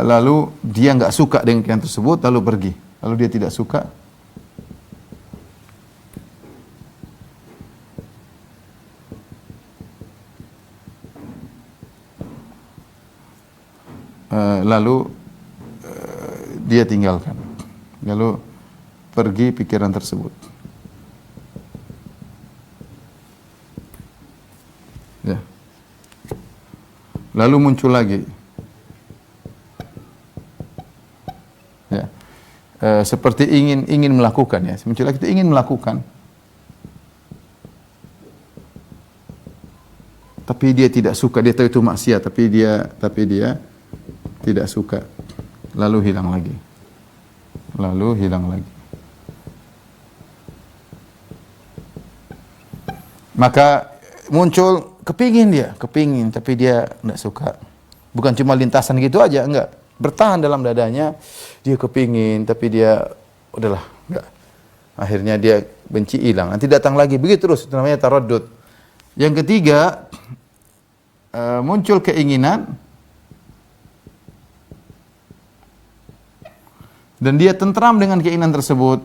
[SPEAKER 2] Lalu dia enggak suka dengan keinginan tersebut, lalu pergi. Lalu dia tidak suka. Lalu dia tinggalkan. Lalu pergi pikiran tersebut. Ya. Lalu muncul lagi. Ya. Seperti ingin melakukan, ya. Muncul lagi itu ingin melakukan. Tapi dia tidak suka, dia tahu itu maksiat, tapi dia tidak suka. Lalu hilang lagi. Maka muncul kepingin tapi dia tidak suka. Bukan cuma lintasan gitu aja, enggak. Bertahan dalam dadanya, dia kepingin tapi dia udahlah, enggak. Akhirnya dia benci, hilang. Nanti datang lagi, begitu terus, itu namanya taraddud. Yang ketiga, muncul keinginan dan dia tentram dengan keinginan tersebut.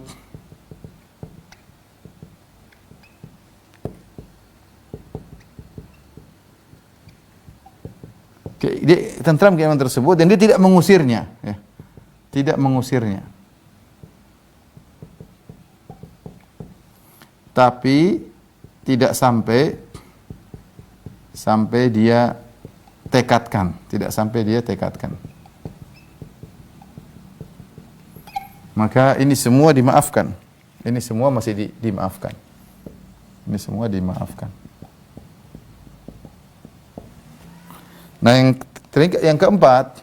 [SPEAKER 2] Dia tentram keinginan tersebut dan dia tidak mengusirnya, ya. Tidak mengusirnya. tapi tidak sampai dia tekadkan, tidak sampai dia tekadkan. Maka ini semua dimaafkan. Ini semua masih dimaafkan. Ini semua dimaafkan. Nah, yang keempat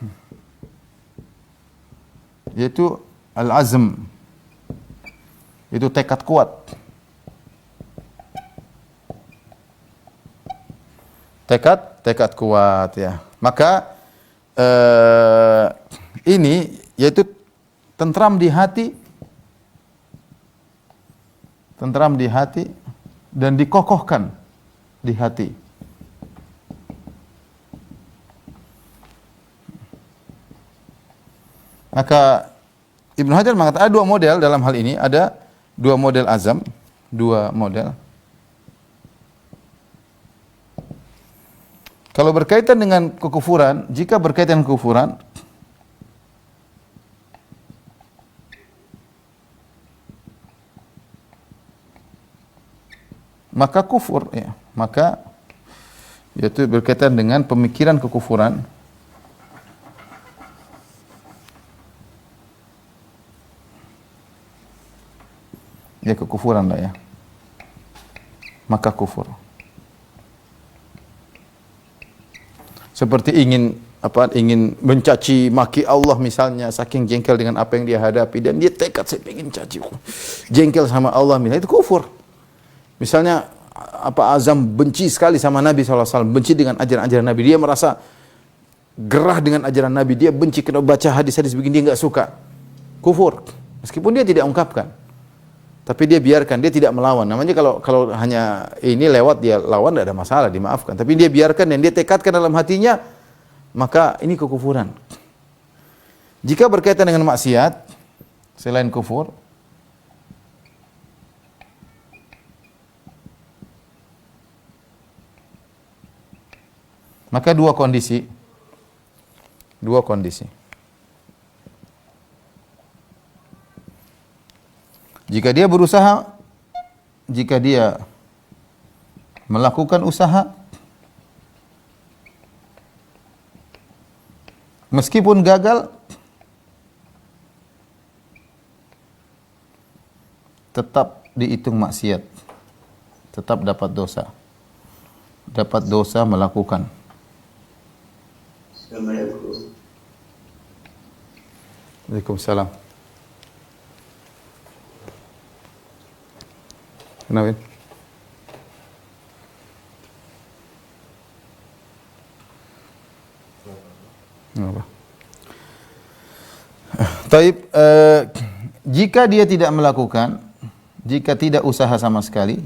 [SPEAKER 2] yaitu al-azm. Itu tekad kuat. Tekad kuat ya. Maka ini yaitu tentram di hati dan dikokohkan di hati. Maka Ibnu Hajar mengatakan ada dua model dalam hal ini, ada dua model azam, dua model. Kalau berkaitan dengan kekufuran, jika berkaitan dengan kekufuran, maka kufur ya, maka yaitu berkaitan dengan pemikiran kekufuran. Ya kekufuran lah ya. Maka kufur. Seperti ingin mencaci maki Allah misalnya, saking jengkel dengan apa yang dia hadapi dan dia tekad saya ingin caci jengkel sama Allah misalnya, itu kufur. Misalnya azam benci sekali sama Nabi SAW, benci dengan ajaran-ajaran Nabi, dia merasa gerah dengan ajaran Nabi, dia benci kena baca hadis-hadis begini, dia enggak suka. Kufur. Meskipun dia tidak ungkapkan. Tapi dia biarkan, dia tidak melawan. Namanya kalau hanya ini lewat dia lawan, tidak ada masalah, dimaafkan. Tapi dia biarkan dan dia tekadkan dalam hatinya, maka ini kekufuran. Jika berkaitan dengan maksiat selain kufur, maka dua kondisi. Jika dia berusaha, jika dia melakukan usaha, meskipun gagal, tetap dihitung maksiat, tetap dapat dosa. Dapat dosa melakukan.
[SPEAKER 1] Assalamualaikum.
[SPEAKER 2] Waalaikumsalam. Kenapa? Kenapa? Taib, jika dia tidak melakukan, jika tidak usaha sama sekali,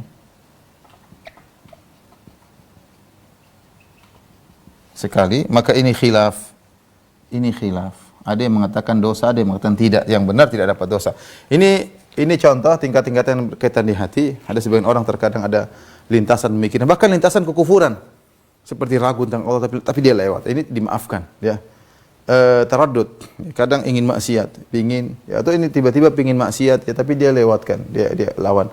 [SPEAKER 2] maka ini khilaf. Ada yang mengatakan dosa, ada yang mengatakan tidak. Yang benar tidak dapat dosa. Ini contoh tingkat-tingkatan berkaitan di hati. Ada sebagian orang terkadang ada lintasan pemikiran, bahkan lintasan kekufuran, seperti ragu tentang Allah, tapi dia lewat. Ini dimaafkan, ya. Taraddud, kadang ingin maksiat, atau ini tiba-tiba ingin maksiat, ya, tapi dia lewatkan, dia lawan.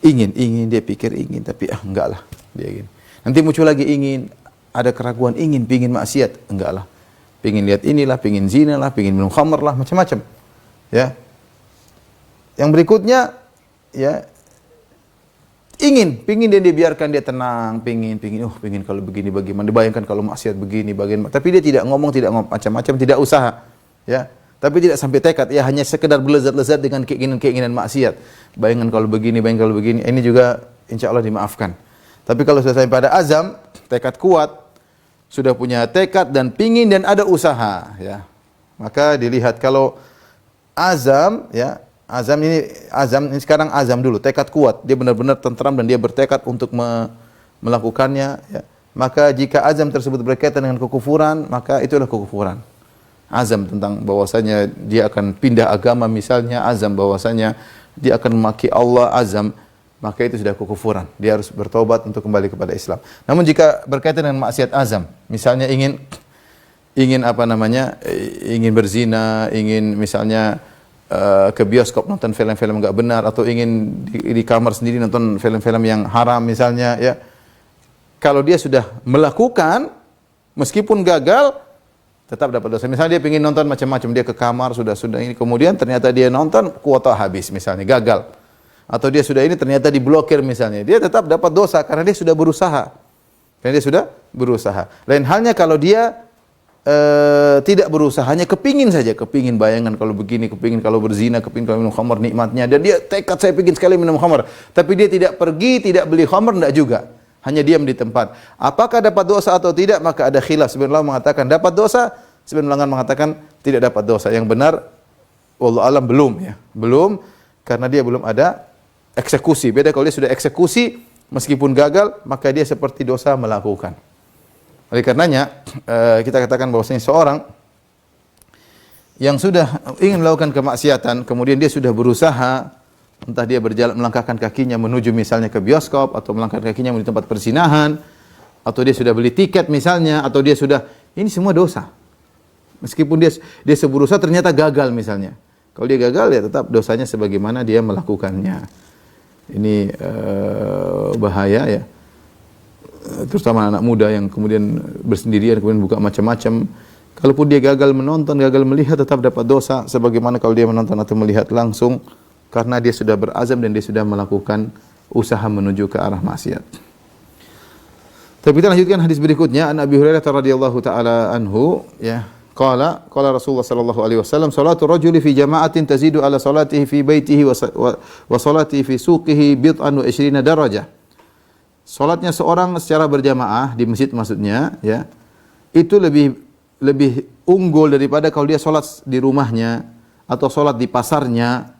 [SPEAKER 2] Ingin, dia pikir ingin, tapi enggak lah, dia ingin. Nanti muncul lagi ingin, ada keraguan, pingin maksiat, enggak lah. Pingin lihat inilah, pingin zina lah, pingin minum khamr lah, macam-macam. Ya. Yang berikutnya, ya, pingin dan dibiarkan dia tenang, pingin kalau begini bagaimana, dibayangkan kalau maksiat begini bagaimana, tapi dia tidak ngomong macam-macam, tidak usaha, ya, tapi tidak sampai tekad, ya hanya sekedar berlezat-lezat dengan keinginan maksiat, bayangkan kalau begini, ini juga insya Allah dimaafkan. Tapi kalau sudah sampai pada azam, tekad kuat, sudah punya tekad dan pingin dan ada usaha, ya, maka dilihat kalau azam, ya. Azam ini sekarang azam dulu, tekad kuat. Dia benar-benar tentram dan dia bertekad untuk melakukannya. Ya. Maka jika azam tersebut berkaitan dengan kekufuran, maka itulah kekufuran. Azam tentang bahwasanya dia akan pindah agama misalnya, azam bahwasanya dia akan memaki Allah, azam, maka itu sudah kekufuran. Dia harus bertobat untuk kembali kepada Islam. Namun jika berkaitan dengan maksiat azam, misalnya ingin berzina, ingin misalnya ke bioskop nonton film-film enggak benar, atau ingin di kamar sendiri nonton film-film yang haram misalnya, ya. Kalau dia sudah melakukan meskipun gagal tetap dapat dosa. Misalnya dia ingin nonton macam-macam, dia ke kamar sudah ini, kemudian ternyata dia nonton kuota habis misalnya, gagal. Atau dia sudah ini ternyata diblokir misalnya, dia tetap dapat dosa karena dia sudah berusaha. Karena dia sudah berusaha. Lain halnya kalau dia tidak berusaha, hanya kepingin saja, kepingin bayangan kalau begini, kepingin kalau berzina, kepingin kalau minum khamar nikmatnya, dan dia tekad saya pingin sekali minum khamar, tapi dia tidak pergi, tidak beli khamar, tidak juga. Hanya diam di tempat. Apakah dapat dosa atau tidak? Maka ada khilaf. Sebagian ulama mengatakan dapat dosa, sebagian ulama mengatakan tidak dapat dosa. Yang benar, wallahu alam, belum, ya. Belum, karena dia belum ada eksekusi. Beda kalau dia sudah eksekusi, meskipun gagal, maka dia seperti dosa melakukan. Oleh karenanya, kita katakan bahwasanya seorang yang sudah ingin melakukan kemaksiatan, kemudian dia sudah berusaha, entah dia berjalan melangkahkan kakinya menuju misalnya ke bioskop, atau melangkahkan kakinya menuju tempat perzinahan, atau dia sudah beli tiket misalnya, atau dia sudah, ini semua dosa. Meskipun dia berusaha ternyata gagal misalnya. Kalau dia gagal, ya tetap dosanya sebagaimana dia melakukannya. Ini bahaya, ya. Terutama anak muda yang kemudian bersendirian, kemudian buka macam-macam. Kalaupun dia gagal menonton, gagal melihat, tetap dapat dosa sebagaimana kalau dia menonton atau melihat langsung, karena dia sudah berazam dan dia sudah melakukan usaha menuju ke arah maksiat. Tapi kita lanjutkan hadis berikutnya. An Abi Hurairah radhiyallahu taala anhu, ya, qala Rasulullah sallallahu alaihi wasallam, salatu rajuli fi jama'atin tazidu ala salatihi fi baitihi wa salatihi fi suqihi bid'an wa 20 darajah. Salatnya seorang secara berjamaah di masjid maksudnya, ya, itu lebih unggul daripada kalau dia salat di rumahnya atau salat di pasarnya.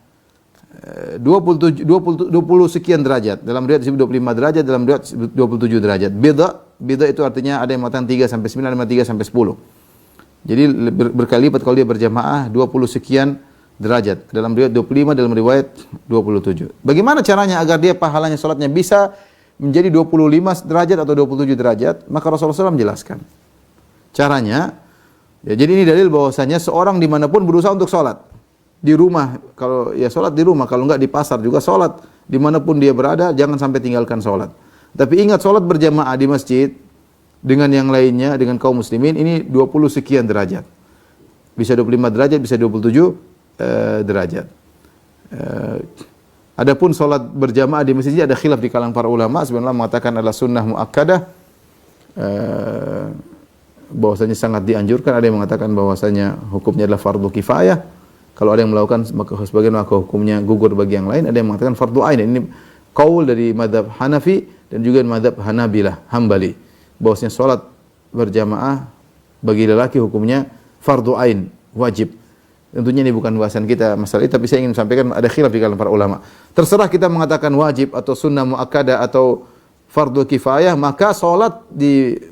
[SPEAKER 2] 20 sekian derajat. Dalam riwayat 25 derajat, dalam riwayat 27 derajat. Beda itu artinya ada yang mengatakan 3 sampai 9, ada yang 3 sampai 10. Jadi berkali lipat kalau dia berjamaah 20 sekian derajat. Dalam riwayat 25, dalam riwayat 27. Bagaimana caranya agar dia pahalanya salatnya bisa menjadi 25 derajat atau 27 derajat? Maka Rasulullah SAW menjelaskan caranya. Ya, jadi ini dalil bahwasanya seorang dimanapun berusaha untuk salat. Di rumah, kalau ya sholat di rumah, kalau enggak di pasar juga sholat, dimanapun dia berada, jangan sampai tinggalkan sholat. Tapi ingat, sholat berjamaah di masjid dengan yang lainnya, dengan kaum muslimin, ini 20 sekian derajat. Bisa 25 derajat, bisa 27 derajat. Adapun sholat berjamaah di masjid ada khilaf di kalangan para ulama. Sebenarnya mengatakan adalah sunnah muakkadah, bahwasanya sangat dianjurkan. Ada yang mengatakan bahwasanya hukumnya adalah fardu kifayah. Kalau ada yang melakukan, maka sebagian maka hukumnya gugur bagi yang lain. Ada yang mengatakan fardu ain. Ini qaul dari mazhab Hanafi dan juga mazhab Hanabilah, Hambali. Bahwasanya salat berjamaah bagi lelaki hukumnya fardu ain, wajib. Tentunya ini bukan bahasan kita masalah itu, tapi saya ingin sampaikan ada khilaf di kalangan para ulama. Terserah kita mengatakan wajib atau sunnah muakkadah atau fardu kifayah, maka salat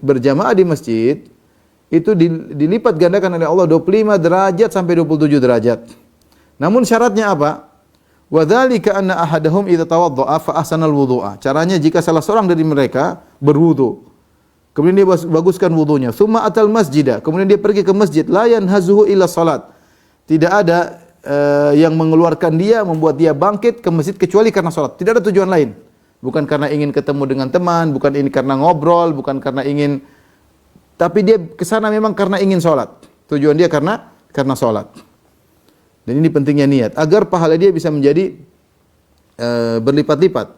[SPEAKER 2] berjamaah di masjid itu dilipat gandakan oleh Allah 25 derajat sampai 27 derajat. Namun syaratnya apa? Wa dzalika anna ahadahum idza tawaddaa fa ahsana al-wudhu'a. Caranya jika salah seorang dari mereka berwudu, kemudian dia baguskan wudunya, tsumma atal masjidah, kemudian dia pergi ke masjid, la yanhazuhu illa salat. Tidak ada yang mengeluarkan dia, membuat dia bangkit ke masjid kecuali karena salat. Tidak ada tujuan lain. Bukan karena ingin ketemu dengan teman, bukan ini karena ngobrol, bukan karena ingin, tapi dia ke sana memang karena ingin salat. Tujuan dia karena salat. Dan ini pentingnya niat agar pahala dia bisa menjadi berlipat-lipat.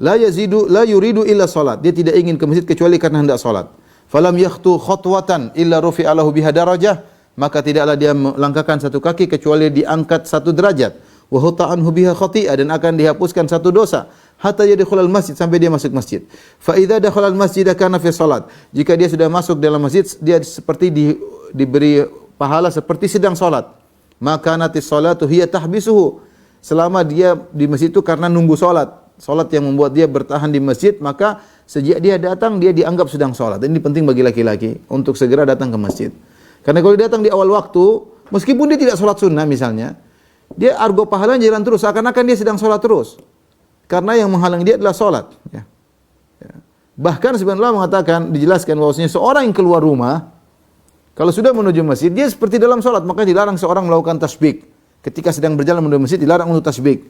[SPEAKER 2] La yuridu illa salat. Dia tidak ingin ke masjid kecuali karena hendak salat. Falam yakhtu khatwatan illa rufi'a lahu biha darajah. Maka tidaklah dia melangkahkan satu kaki kecuali diangkat satu derajat. Wa huta anhu biha khati'ah, dan akan dihapuskan satu dosa. Hatta yadkhulul masjid, sampai dia masuk masjid. Fa idza dakhala al-masjid kana fi salat. Jika dia sudah masuk dalam masjid, dia seperti diberi pahala seperti sedang salat. Maka natis salatu hiya tahbisuhu. Selama dia di masjid itu karena nunggu salat. Salat yang membuat dia bertahan di masjid, maka sejak dia datang dia dianggap sedang salat. Ini penting bagi laki-laki untuk segera datang ke masjid. Karena kalau dia datang di awal waktu, meskipun dia tidak salat sunnah misalnya, dia argo pahalanya jalan terus, seakan-akan dia sedang salat terus. Karena yang menghalangi dia adalah salat. Ya. Bahkan sebenarnya mengatakan, dijelaskan bahwasanya seorang yang keluar rumah, kalau sudah menuju masjid, dia seperti dalam salat, maka dilarang seorang melakukan tasbih ketika sedang berjalan menuju masjid dilarang untuk tasbih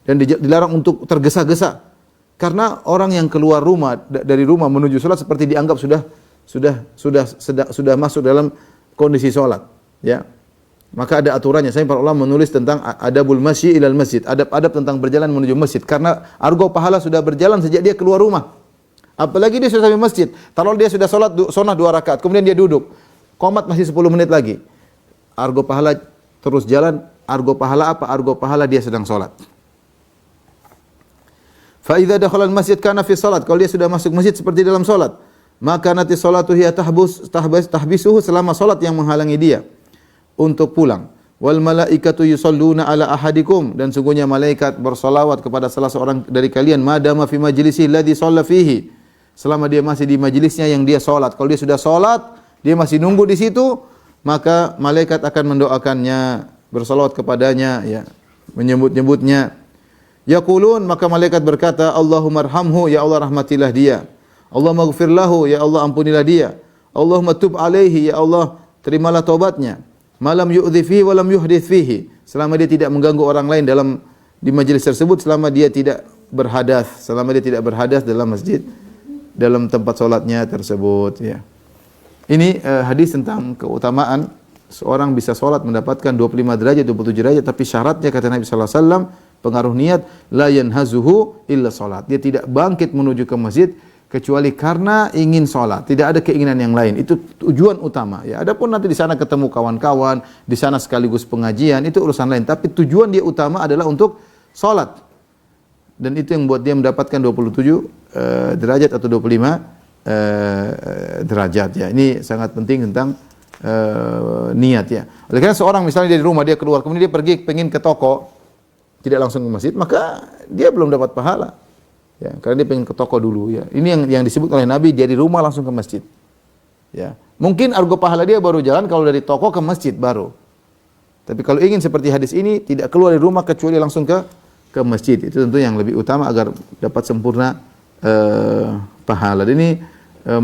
[SPEAKER 2] dan dilarang untuk tergesa-gesa. Karena orang yang keluar rumah dari rumah menuju salat seperti dianggap sudah masuk dalam kondisi salat, ya. Maka ada aturannya. Saya para ulama menulis tentang adabul masyi ilal masjid, adab-adab tentang berjalan menuju masjid, karena argo pahala sudah berjalan sejak dia keluar rumah. Apalagi dia sudah sampai masjid. Kalau dia sudah salat sunnah 2 rakaat, kemudian dia duduk, qomat masih 10 menit lagi. Argo pahala terus jalan. Argo pahala apa? Argo pahala dia sedang salat. Fa idza dakhala al-masjid kana fi salat. Kalau dia sudah masuk masjid seperti dalam salat, maka nanti salatu hiya tahbisuhu, selama salat yang menghalangi dia untuk pulang. Wal malaikatu yusalluna ala ahadikum, dan sungguhnya malaikat bersalawat kepada salah seorang dari kalian madama fi majlisihi alladhi shalla fihi, selama dia masih di majlisnya yang dia salat. Kalau dia sudah salat, dia masih nunggu di situ, maka malaikat akan mendoakannya, bersalawat kepadanya, ya, menyebut-nyebutnya. Yaqulun, maka malaikat berkata, Allahumma arhamhu, ya Allah rahmatilah dia. Allahumma ighfir lahu, ya Allah ampunilah dia. Allahumma tub alaihi, ya Allah terimalah taubatnya. Malam yu'dhi fihi wa lam yuhdith fihi, selama dia tidak mengganggu orang lain di majlis tersebut, selama dia tidak berhadas dalam masjid, dalam tempat salatnya tersebut, ya. Ini hadis tentang keutamaan seorang bisa salat mendapatkan 25 derajat, 27 derajat, tapi syaratnya kata Nabi sallallahu alaihi wasallam, pengaruh niat, la yanhazuhu illa salat. Dia tidak bangkit menuju ke masjid kecuali karena ingin sholat, tidak ada keinginan yang lain. Itu tujuan utama. Ya, adapun nanti di sana ketemu kawan-kawan, di sana sekaligus pengajian, itu urusan lain. Tapi tujuan dia utama adalah untuk sholat. Dan itu yang buat dia mendapatkan 27 derajat atau 25 derajat. Ya, ini sangat penting tentang niat, ya. Oleh karena seorang misalnya dari rumah dia keluar, kemudian dia pergi pengen ke toko, tidak langsung ke masjid, maka dia belum dapat pahala. Ya, karena dia pengen ke toko dulu, ya. Ini yang disebut oleh Nabi, dia di rumah langsung ke masjid. Ya. Mungkin argo pahala dia baru jalan kalau dari toko ke masjid baru. Tapi kalau ingin seperti hadis ini, tidak keluar dari rumah kecuali langsung ke masjid. Itu tentu yang lebih utama agar dapat sempurna pahala. Dan ini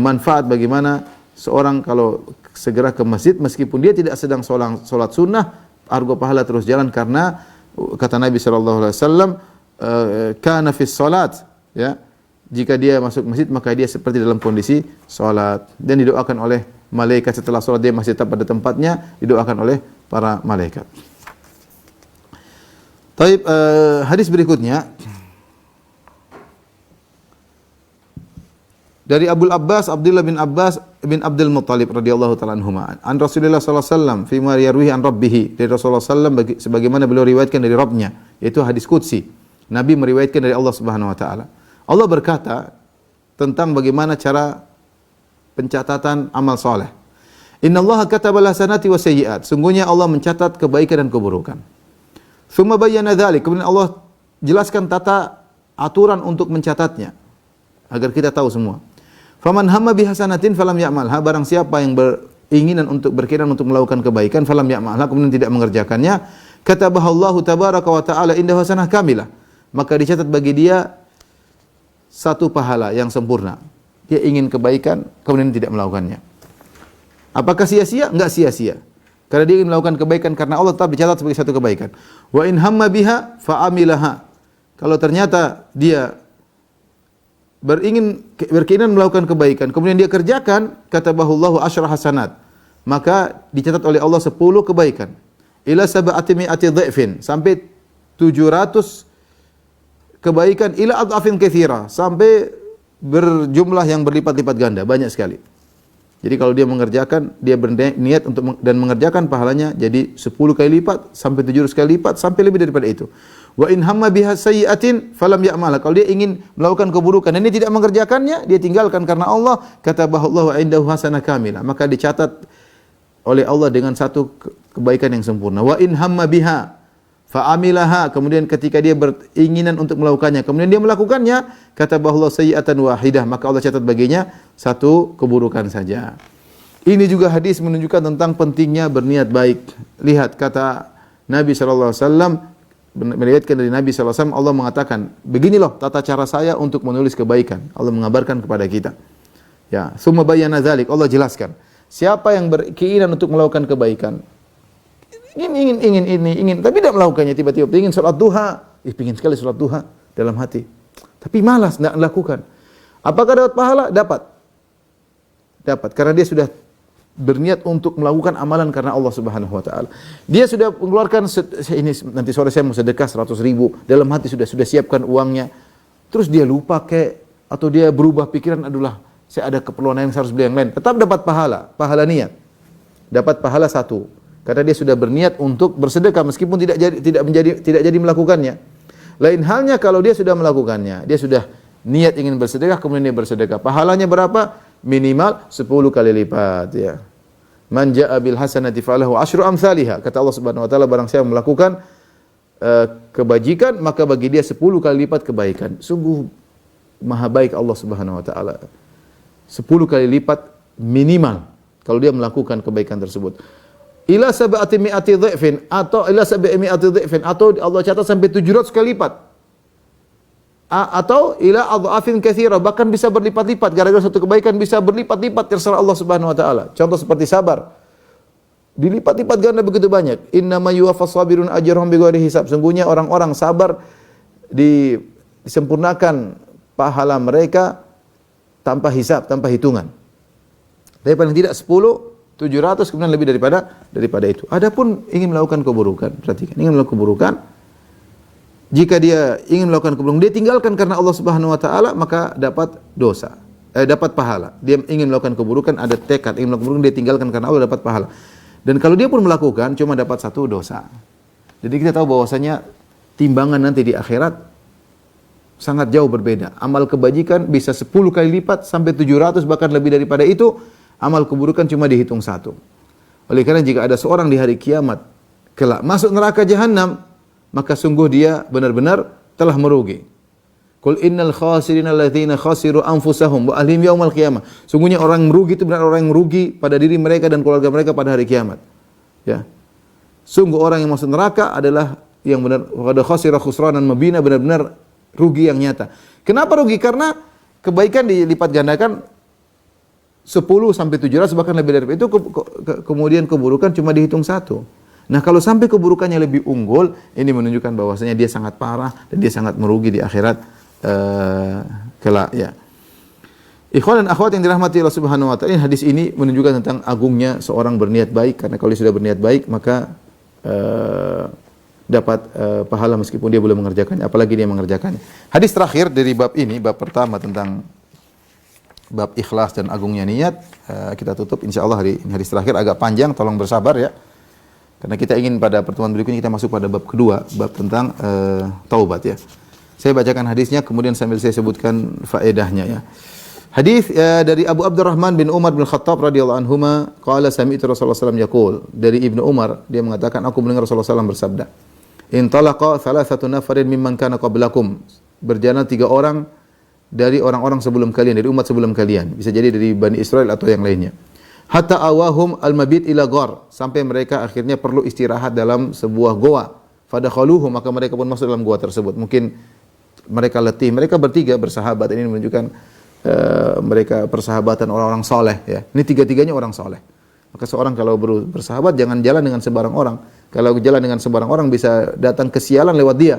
[SPEAKER 2] manfaat bagaimana seorang kalau segera ke masjid meskipun dia tidak sedang sholat sunnah, argo pahala terus jalan karena kata Nabi sallallahu alaihi wasallam, kana fis salat, ya, jika dia masuk masjid maka dia seperti dalam kondisi salat, dan didoakan oleh malaikat setelah salat dia masih tetap pada tempatnya, didoakan oleh para malaikat. Taib, hadis berikutnya dari Abdul Abbas, Abdullah bin Abbas bin Abdul Muttalib radhiyallahu taala anhuma, an Rasulullah sallallahu alaihi wasallam fi ma yarwihi an rabbih, dari Rasulullah sallallahu alaihi wasallam sebagaimana beliau riwayatkan dari Rabbnya, yaitu hadis qudsi. Nabi meriwayatkan dari Allah Subhanahu wa taala. Allah berkata tentang bagaimana cara pencatatan amal saleh. Innallaha katabal hasanati wasayyi'at. Sungguhnya Allah mencatat kebaikan dan keburukan. Tsumma bayyana dzalik. Kemudian Allah jelaskan tata aturan untuk mencatatnya agar kita tahu semua. Faman hamma bihasanatin falam ya'malha, barang siapa yang berkeinginan untuk melakukan kebaikan, falam ya'malha, kemudian tidak mengerjakannya, katabahallahu tabaraka wa ta'ala indahu hasanah kamilah, maka dicatat bagi dia satu pahala yang sempurna. Dia ingin kebaikan kemudian tidak melakukannya. Apakah sia-sia? Enggak sia-sia. Karena dia ingin melakukan kebaikan karena Allah, tetap dicatat sebagai satu kebaikan. Wa in hamma biha fa'amilaha. Kalau ternyata dia berkeinginan melakukan kebaikan kemudian dia kerjakan, katabahullahu asyra hasanat, maka dicatat oleh Allah 10 kebaikan. Ila sab'ati mi'ati dha'fin, sampai 700 kebaikan, ila adhafin katsira, sampai berjumlah yang berlipat-lipat ganda, banyak sekali. Jadi kalau dia mengerjakan, dia berniat untuk dan mengerjakan, pahalanya jadi 10 kali lipat, sampai 700 kali lipat, sampai lebih daripada itu. Wa in hamma biha sayyi'atin falam ya'malha. Kalau dia ingin melakukan keburukan dan dia tidak mengerjakannya, dia tinggalkan karena Allah, katabahallahu indahu hasanah kamilah, maka dicatat oleh Allah dengan satu kebaikan yang sempurna. Wa in hamma biha fa'amilaha, kemudian ketika dia beringinan untuk melakukannya kemudian dia melakukannya, katabahallahu sayyi'atan wahidah, maka Allah catat baginya satu keburukan saja. Ini juga hadis menunjukkan tentang pentingnya berniat baik. Lihat kata Nabi sallallahu alaihi wasallam, meriwayatkan dari Nabi sallallahu alaihi wasallam, Allah mengatakan, begini loh tata cara saya untuk menulis kebaikan. Allah mengabarkan kepada kita. Ya, summa bayyana dzalik, Allah jelaskan. Siapa yang berkeinginan untuk melakukan kebaikan, ingin, tapi tidak melakukannya. Tiba-tiba ingin sholat duha, ingin sekali sholat duha dalam hati, tapi malas tidak melakukan. Apakah dapat pahala? Dapat, karena dia sudah berniat untuk melakukan amalan karena Allah Subhanahu wa taala. Dia sudah mengeluarkan ini nanti sore saya mau sedekah 100.000, dalam hati sudah siapkan uangnya. Terus dia lupa atau dia berubah pikiran, adulah saya ada keperluan yang harus beli yang lain. Tetap dapat pahala niat. Dapat pahala 1 karena dia sudah berniat untuk bersedekah meskipun tidak jadi melakukannya. Lain halnya kalau dia sudah melakukannya, dia sudah niat ingin bersedekah kemudian dia bersedekah. Pahalanya berapa? Minimal 10 kali lipat ya. Man jaa bil hasanati falahu asyru amsalihha. Kata Allah Subhanahu wa taala, barang siapa melakukan kebajikan maka bagi dia 10 kali lipat kebaikan. Sungguh maha baik Allah Subhanahu wa taala. 10 kali lipat minimal kalau dia melakukan kebaikan tersebut. Ila sab'ati mi'ati dhifin atau ila sab'i mi'ati dhifin atau Allah catat sampai 700 kali lipat. Atau ila adhafin katsira, bahkan bisa berlipat-lipat, gara-gara satu kebaikan bisa berlipat-lipat, terserah Allah Subhanahu wa taala. Contoh seperti sabar, dilipat-lipat ganda begitu banyak. Innama yuwaffas sabirun ajrahum bighairi hisab. Sungguhnya orang-orang sabar disempurnakan pahala mereka tanpa hisab, tanpa hitungan. Tapi paling tidak 10, 700 kemudian lebih daripada itu. Adapun ingin melakukan keburukan, perhatikan, ingin melakukan keburukan, jika dia ingin melakukan keburukan, dia tinggalkan karena Allah Subhanahu wa taala, maka dapat dosa. Dapat pahala. Dia ingin melakukan keburukan, ada tekad ingin melakukan keburukan, dia tinggalkan karena Allah, dapat pahala. Dan kalau dia pun melakukan, cuma dapat 1 dosa. Jadi kita tahu bahwasanya timbangan nanti di akhirat sangat jauh berbeda. Amal kebajikan bisa 10 kali lipat sampai 700 bahkan lebih daripada itu. Amal keburukan cuma dihitung 1. Oleh karena jika ada seorang di hari kiamat kelak masuk neraka jahanam, maka sungguh dia benar-benar telah merugi. Qul innal khasirina alladzina khasiru anfusahum wa ahlihim yaumal qiyamah. Sungguhnya orang merugi itu benar orang yang merugi pada diri mereka dan keluarga mereka pada hari kiamat. Ya. Sungguh orang yang masuk neraka adalah yang benar qad khasira khusranan mubina, benar-benar rugi yang nyata. Kenapa rugi? Karena kebaikan dilipat gandakan 10 sampai 700 bahkan lebih dari itu, kemudian keburukan cuma dihitung 1. Nah, kalau sampai keburukannya lebih unggul, ini menunjukkan bahwasanya dia sangat parah dan dia sangat merugi di akhirat kelak ya. Ikhwan dan akhwat yang dirahmati Allah Subhanahu wa taala, hadis ini menunjukkan tentang agungnya seorang berniat baik, karena kalau dia sudah berniat baik maka dapat pahala meskipun dia belum mengerjakannya, apalagi dia mengerjakannya. Hadis terakhir dari bab ini, bab pertama tentang bab ikhlas dan agungnya niat, kita tutup insyaallah hadis terakhir agak panjang, tolong bersabar ya. Karena kita ingin pada pertemuan berikutnya kita masuk pada bab kedua, bab tentang taubat ya. Saya bacakan hadisnya kemudian sambil saya sebutkan faedahnya ya. Hadis dari Abu Abdurrahman bin Umar bin Khattab radhiyallahu anhuma, qala sami'tu Rasulullah sallallahu alaihi wasallam yaqul. Dari Ibnu Umar dia mengatakan aku mendengar Rasulullah sallallahu alaihi wasallam bersabda, "Intalaqa thalathatu nafarin mimman kana qablakum." Berjalan 3 orang dari orang-orang sebelum kalian, dari umat sebelum kalian. Bisa jadi dari Bani Israel atau yang lainnya. Hatta awahum al-mabit ila ghar, sampai mereka akhirnya perlu istirahat dalam sebuah goa. Fadakhaluhu, maka mereka pun masuk dalam goa tersebut. Mungkin mereka letih. Mereka bertiga bersahabat, ini menunjukkan mereka persahabatan orang-orang soleh ya. Ini 3-3-nya orang soleh. Maka seorang kalau bersahabat jangan jalan dengan sebarang orang. Kalau jalan dengan sebarang orang bisa datang kesialan lewat dia.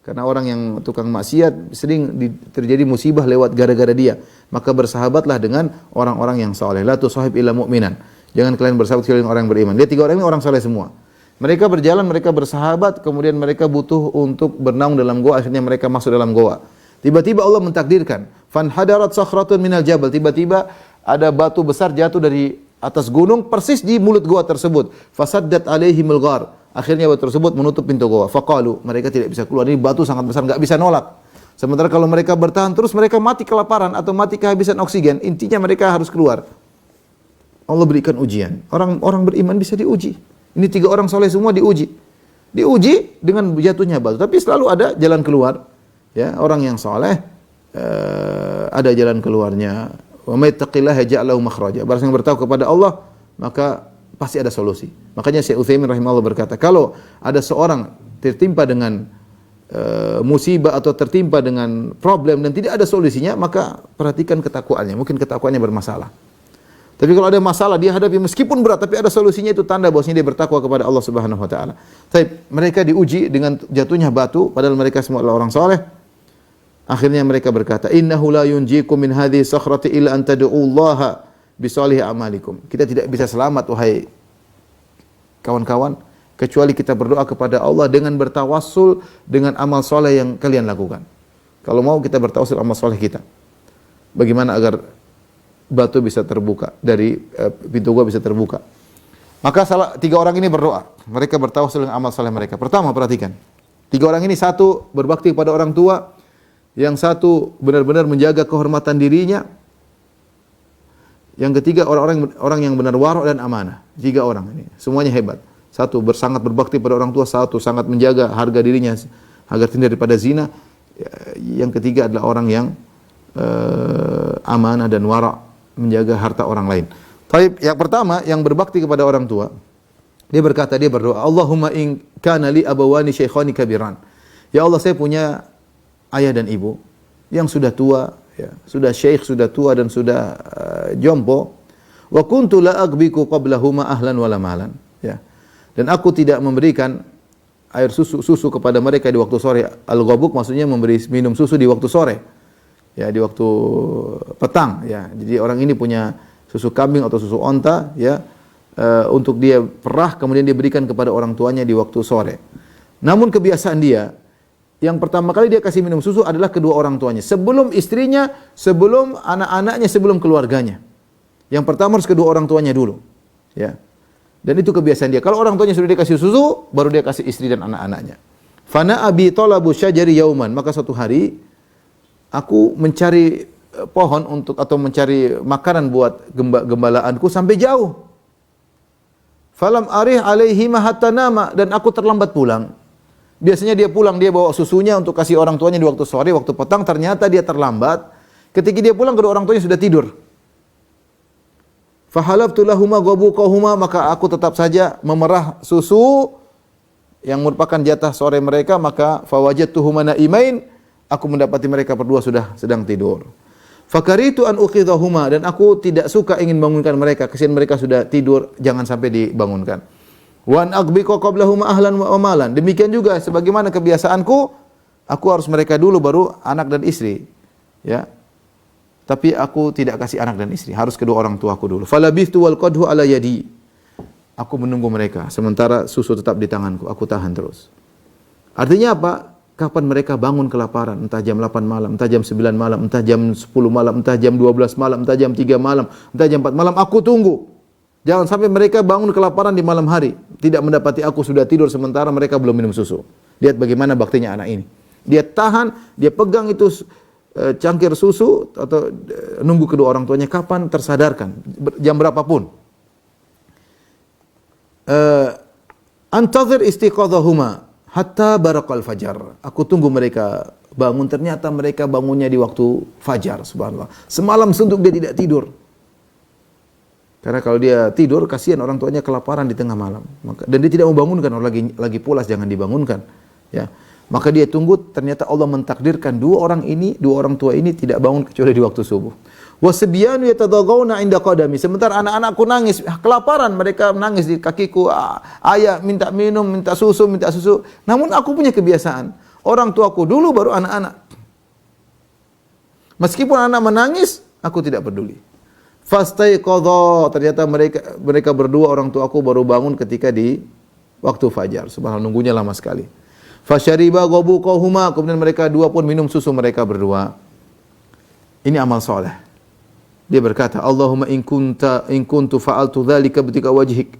[SPEAKER 2] Karena orang yang tukang maksiat sering terjadi musibah lewat gara-gara dia. Maka bersahabatlah dengan orang-orang yang saleh. La tusahib illa mu'minan. Jangan kalian bersahabat kecuali orang yang beriman. Dia 3 orang ini orang saleh semua. Mereka berjalan, mereka bersahabat, kemudian mereka butuh untuk bernaung dalam goa, akhirnya mereka masuk dalam goa. Tiba-tiba Allah mentakdirkan, fan hadarat sakhratun minal jabal. Tiba-tiba ada batu besar jatuh dari atas gunung persis di mulut goa tersebut. Fasaddat alaihimul ghar. Akhirnya batu tersebut menutup pintu goa. Faqalu, mereka tidak bisa keluar. Ini batu sangat besar, enggak bisa nolak. Sementara kalau mereka bertahan terus, mereka mati kelaparan atau mati kehabisan oksigen. Intinya mereka harus keluar. Allah berikan ujian. Orang beriman bisa diuji. Ini 3 orang soleh semua diuji. Diuji dengan jatuhnya batu. Tapi selalu ada jalan keluar. Ya, orang yang soleh ada jalan keluarnya. Wa may yattaqillaha yaj'al lahu makhraja. Barang yang bertakwa kepada Allah, maka pasti ada solusi. Makanya Syekh Utsaimin rahimahullah berkata, kalau ada seorang tertimpa dengan musibah atau tertimpa dengan problem dan tidak ada solusinya, maka perhatikan ketakwaannya. Mungkin ketakwaannya bermasalah. Tapi kalau ada masalah dia hadapi meskipun berat tapi ada solusinya, itu tanda bahwasanya dia bertakwa kepada Allah Subhanahu wa taala. Tapi mereka diuji dengan jatuhnya batu padahal mereka semua adalah orang saleh. Akhirnya mereka berkata, "Innahu la yunjikum min hadhihi sakhrati illa an tad'ullaha bi salihi amalikum." Kita tidak bisa selamat wahai kawan-kawan kecuali kita berdoa kepada Allah dengan bertawassul dengan amal soleh yang kalian lakukan. Kalau mau kita bertawassul amal soleh kita. Bagaimana agar batu bisa terbuka dari pintu gua bisa terbuka? Maka tiga orang ini berdoa. Mereka bertawassul dengan amal soleh mereka. Pertama, perhatikan. Tiga orang ini, satu berbakti kepada orang tua, yang satu benar-benar menjaga kehormatan dirinya, yang ketiga orang yang benar wara' dan amanah. Tiga orang ini semuanya hebat. Satu sangat berbakti pada orang tua, satu sangat menjaga harga dirinya agar tidak daripada zina. Yang ketiga adalah orang yang amanah dan wara', menjaga harta orang lain. Baik, yang pertama yang berbakti kepada orang tua, dia berkata, dia berdoa, Allahumma in kana li abawani shaykhani kabiran. Ya Allah, saya punya ayah dan ibu yang sudah tua, ya, sudah syekh, sudah tua dan sudah jompo. Wa kuntu la aghbiku qablahuma ahlan wala malan, ya. Dan aku tidak memberikan air susu kepada mereka di waktu sore. Al-ghabuk maksudnya memberi minum susu di waktu sore. Ya, di waktu petang, ya. Jadi orang ini punya susu kambing atau susu onta, ya, untuk dia perah kemudian dia berikan kepada orang tuanya di waktu sore. Namun kebiasaan dia, yang pertama kali dia kasih minum susu adalah kedua orang tuanya, sebelum istrinya, sebelum anak-anaknya, sebelum keluarganya. Yang pertama harus kedua orang tuanya dulu, ya. Dan itu kebiasaan dia. Kalau orang tuanya sudah dikasih susu, baru dia kasih istri dan anak-anaknya. Fana abi talabu syajari yauman, maka suatu hari aku mencari pohon atau mencari makanan buat gembalaanku sampai jauh. Falam arih alaihi hatta nama, dan aku terlambat pulang. Biasanya dia pulang, dia bawa susunya untuk kasih orang tuanya di waktu sore, waktu petang, ternyata dia terlambat. Ketika dia pulang, kedua orang tuanya sudah tidur. Fahalabtu lahuma ghabuqahuma, maka aku tetap saja memerah susu yang merupakan jatah sore mereka, maka fawajadtuhuma naimain, aku mendapati mereka berdua sudah sedang tidur. Fakaritu an uqidhahuma, dan aku tidak suka ingin bangunkan mereka, kesian mereka sudah tidur, jangan sampai dibangunkan. Wa an aghbiqa qablahuma ahlan wa malan, demikian juga sebagaimana kebiasaanku, aku harus mereka dulu baru anak dan istri, ya. Tapi aku tidak kasih anak dan istri, harus kedua orang tuaku dulu. Falabithtu wal qadhu ala yadi, aku menunggu mereka sementara susu tetap di tanganku, aku tahan terus. Artinya apa? Kapan mereka bangun kelaparan, entah jam 8 malam, entah jam 9 malam, entah jam 10 malam, entah jam 12 malam, entah jam 3 malam, entah jam 4 malam, aku tunggu. Jangan sampai mereka bangun kelaparan di malam hari, tidak mendapati aku sudah tidur sementara mereka belum minum susu. Lihat bagaimana baktinya anak ini. Dia tahan, dia pegang itu cangkir susu atau nunggu kedua orang tuanya kapan tersadarkan, jam berapapun. Antazir istiqadhahuma hatta barakal fajar. Aku tunggu mereka bangun, ternyata mereka bangunnya di waktu fajar, subhanallah. Semalam suntuk dia tidak tidur. Karena kalau dia tidur, kasihan orang tuanya kelaparan di tengah malam. Dan dia tidak mau bangunkan, orang lagi pulas, jangan dibangunkan. Ya. Maka dia tunggu, ternyata Allah mentakdirkan dua orang tua ini tidak bangun kecuali di waktu subuh. Wasyabiyanu yatadaghauna 'inda qadami. Sementara anak-anakku nangis, kelaparan, mereka menangis di kakiku. Ayah minta minum, minta susu. Namun aku punya kebiasaan, orang tuaku dulu baru anak-anak. Meskipun anak menangis, aku tidak peduli. Fastaiqadha, ternyata mereka berdua orang tuaku baru bangun ketika di waktu fajar. Subhanallah, nunggunya lama sekali. Fasyariba ghabuqahuma, kemudian mereka dua pun minum susu mereka berdua. Ini amal soleh. Dia berkata, Allahumma in kuntu fa'altu dzalika bitika wajhik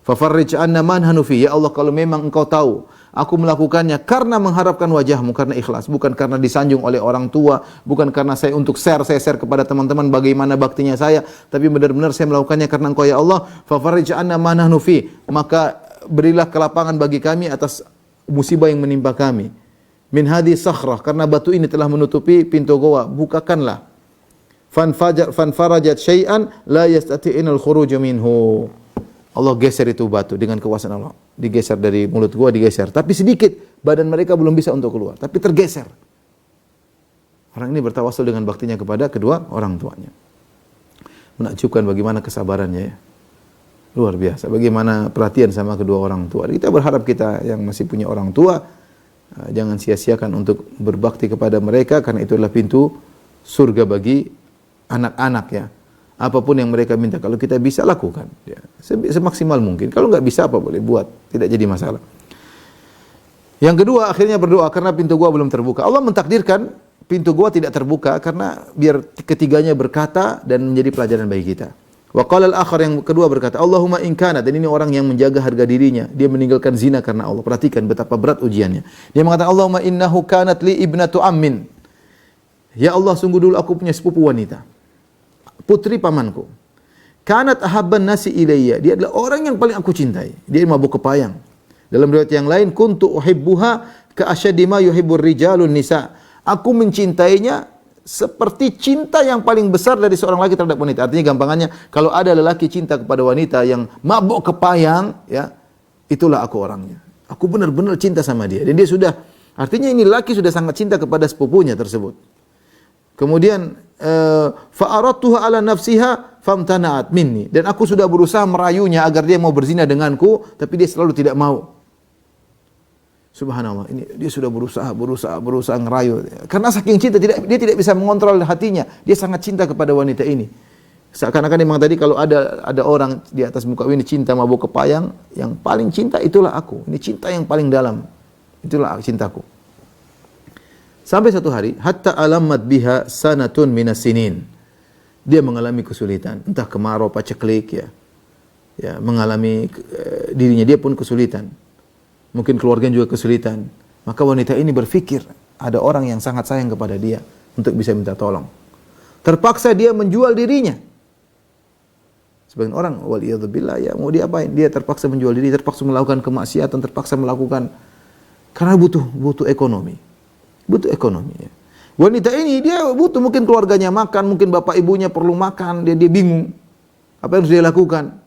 [SPEAKER 2] fafarrij 'anna man hanu fi. Ya Allah, kalau memang engkau tahu aku melakukannya karena mengharapkan wajahmu, karena ikhlas, bukan karena disanjung oleh orang tua, bukan karena saya untuk saya share kepada teman-teman bagaimana baktinya saya, tapi benar-benar saya melakukannya karena engkau ya Allah. Fafarrij 'anna man hanu fi, maka berilah kelapangan bagi kami atas musibah yang menimpa kami. Min hadhi sakhrah, karena batu ini telah menutupi pintu goa, bukakanlah. Fanfarajat syai'an la yastati'inul khuruj minhu. Allah geser itu batu dengan kuasa Allah. Digeser dari mulut gua, digeser. Tapi sedikit, badan mereka belum bisa untuk keluar, tapi tergeser. Orang ini bertawassul dengan baktinya kepada kedua orang tuanya. menakjubkan bagaimana kesabarannya ya. Luar biasa. Bagaimana perhatian sama kedua orang tua. Kita berharap kita yang masih punya orang tua jangan sia-siakan untuk berbakti kepada mereka karena itu adalah pintu surga bagi anak-anak ya. Apapun yang mereka minta, kalau kita bisa lakukan ya, semaksimal mungkin. Kalau nggak bisa apa boleh buat, tidak jadi masalah. Yang kedua, akhirnya berdoa karena pintu gua belum terbuka. Allah mentakdirkan pintu gua tidak terbuka karena biar ketiganya berkata dan menjadi pelajaran bagi kita. Wa qala al-akhar, yang kedua berkata, Allahumma in kana, dan ini orang yang menjaga harga dirinya, dia meninggalkan zina karena Allah. Perhatikan betapa berat ujiannya. Dia mengatakan, Allahumma innahu kanat li ibnatu ammin. Ya Allah, sungguh dulu aku punya sepupu wanita, putri pamanku. Kanat ahabban nasi ilayya, dia adalah orang yang paling aku cintai. Dia mabuk kepayang. Dalam riwayat yang lain, kuntu uhibbuha ka asyaddi ma yuhibbur rijalun nisa. Aku mencintainya seperti cinta yang paling besar dari seorang laki terhadap wanita. Artinya gampangannya, kalau ada lelaki cinta kepada wanita yang mabuk kepayang, ya, itulah aku orangnya. Aku benar-benar cinta sama dia. Dan dia sudah, artinya ini lelaki sudah sangat cinta kepada sepupunya tersebut. Kemudian fa'aradtuha ala nafsiha famtana'at minni, dan aku sudah berusaha merayunya agar dia mau berzina denganku, tapi dia selalu tidak mau. Subhanallah, ini dia sudah berusaha ngerayu. Karena saking cinta dia tidak bisa mengontrol hatinya. Dia sangat cinta kepada wanita ini. Seakan-akan memang tadi kalau ada orang di atas muka ini cinta mabuk kepayang, yang paling cinta itulah aku. Ini cinta yang paling dalam. Itulah cintaku. Sampai satu hari, hatta alamat biha sanatun minas sinin. Dia mengalami kesulitan, entah kemarau, paceklik ya. Ya, mengalami dirinya dia pun kesulitan. Mungkin keluarganya juga kesulitan. Maka wanita ini berpikir, ada orang yang sangat sayang kepada dia untuk bisa minta tolong. Terpaksa dia menjual dirinya. Sebagian orang, waliyadzubillah, ya mau diapain? Dia terpaksa menjual diri, terpaksa melakukan kemaksiatan, terpaksa melakukan karena butuh ekonomi. Butuh ekonomi ya. Wanita ini dia butuh, mungkin keluarganya makan, mungkin bapak ibunya perlu makan, dia bingung apa yang harus dia lakukan.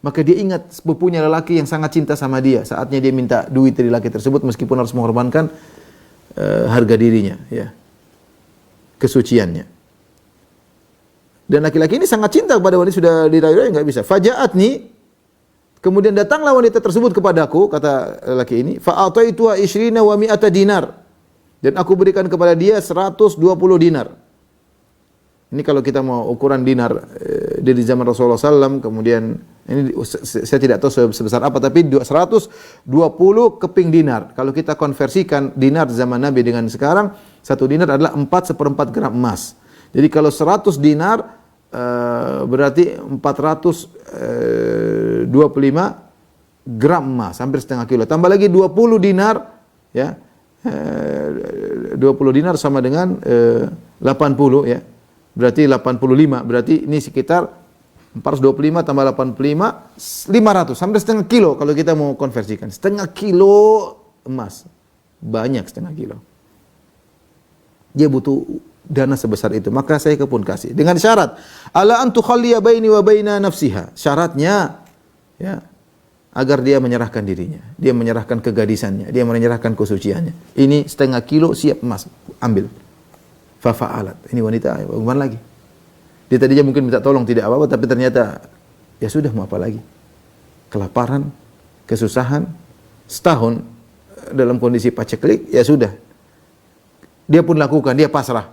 [SPEAKER 2] Maka dia ingat sepupunya lelaki yang sangat cinta sama dia. Saatnya dia minta duit dari lelaki tersebut meskipun harus mengorbankan harga dirinya ya. Kesuciannya. Dan laki-laki ini sangat cinta kepada wanita, sudah dirayu-rayu enggak bisa. Faja'atni, kemudian datanglah wanita tersebut kepadaku, kata lelaki ini, fa'ataituha 20 wa 100 dinar. Dan aku berikan kepada dia 120 dinar. Ini kalau kita mau ukuran dinar dari zaman Rasulullah SAW, kemudian ini saya tidak tahu sebesar apa, tapi 120 keping dinar. Kalau kita konversikan dinar zaman Nabi dengan sekarang, satu dinar adalah 4/4 gram emas. Jadi kalau 100 dinar berarti 425 gram emas, hampir setengah kilo. Tambah lagi 20 dinar, ya. 20 dinar sama dengan 80 ya. Berarti 85, berarti ini sekitar 425 tambah 85 500, hampir setengah kilo kalau kita mau konversikan. Setengah kilo emas. Banyak setengah kilo. Dia butuh dana sebesar itu, maka saya pun kasih dengan syarat ala an tukhalliya baini wa baina nafsiha. Syaratnya ya, agar dia menyerahkan dirinya, dia menyerahkan kegadisannya, dia menyerahkan kesuciannya. Ini setengah kilo siap emas, ambil. Fafa'alat. Ini wanita, bagaimana lagi? Dia tadinya mungkin minta tolong tidak apa-apa, tapi ternyata ya sudah, mau apa lagi? Kelaparan, kesusahan, setahun dalam kondisi paceklik, ya sudah. Dia pun lakukan, dia pasrah.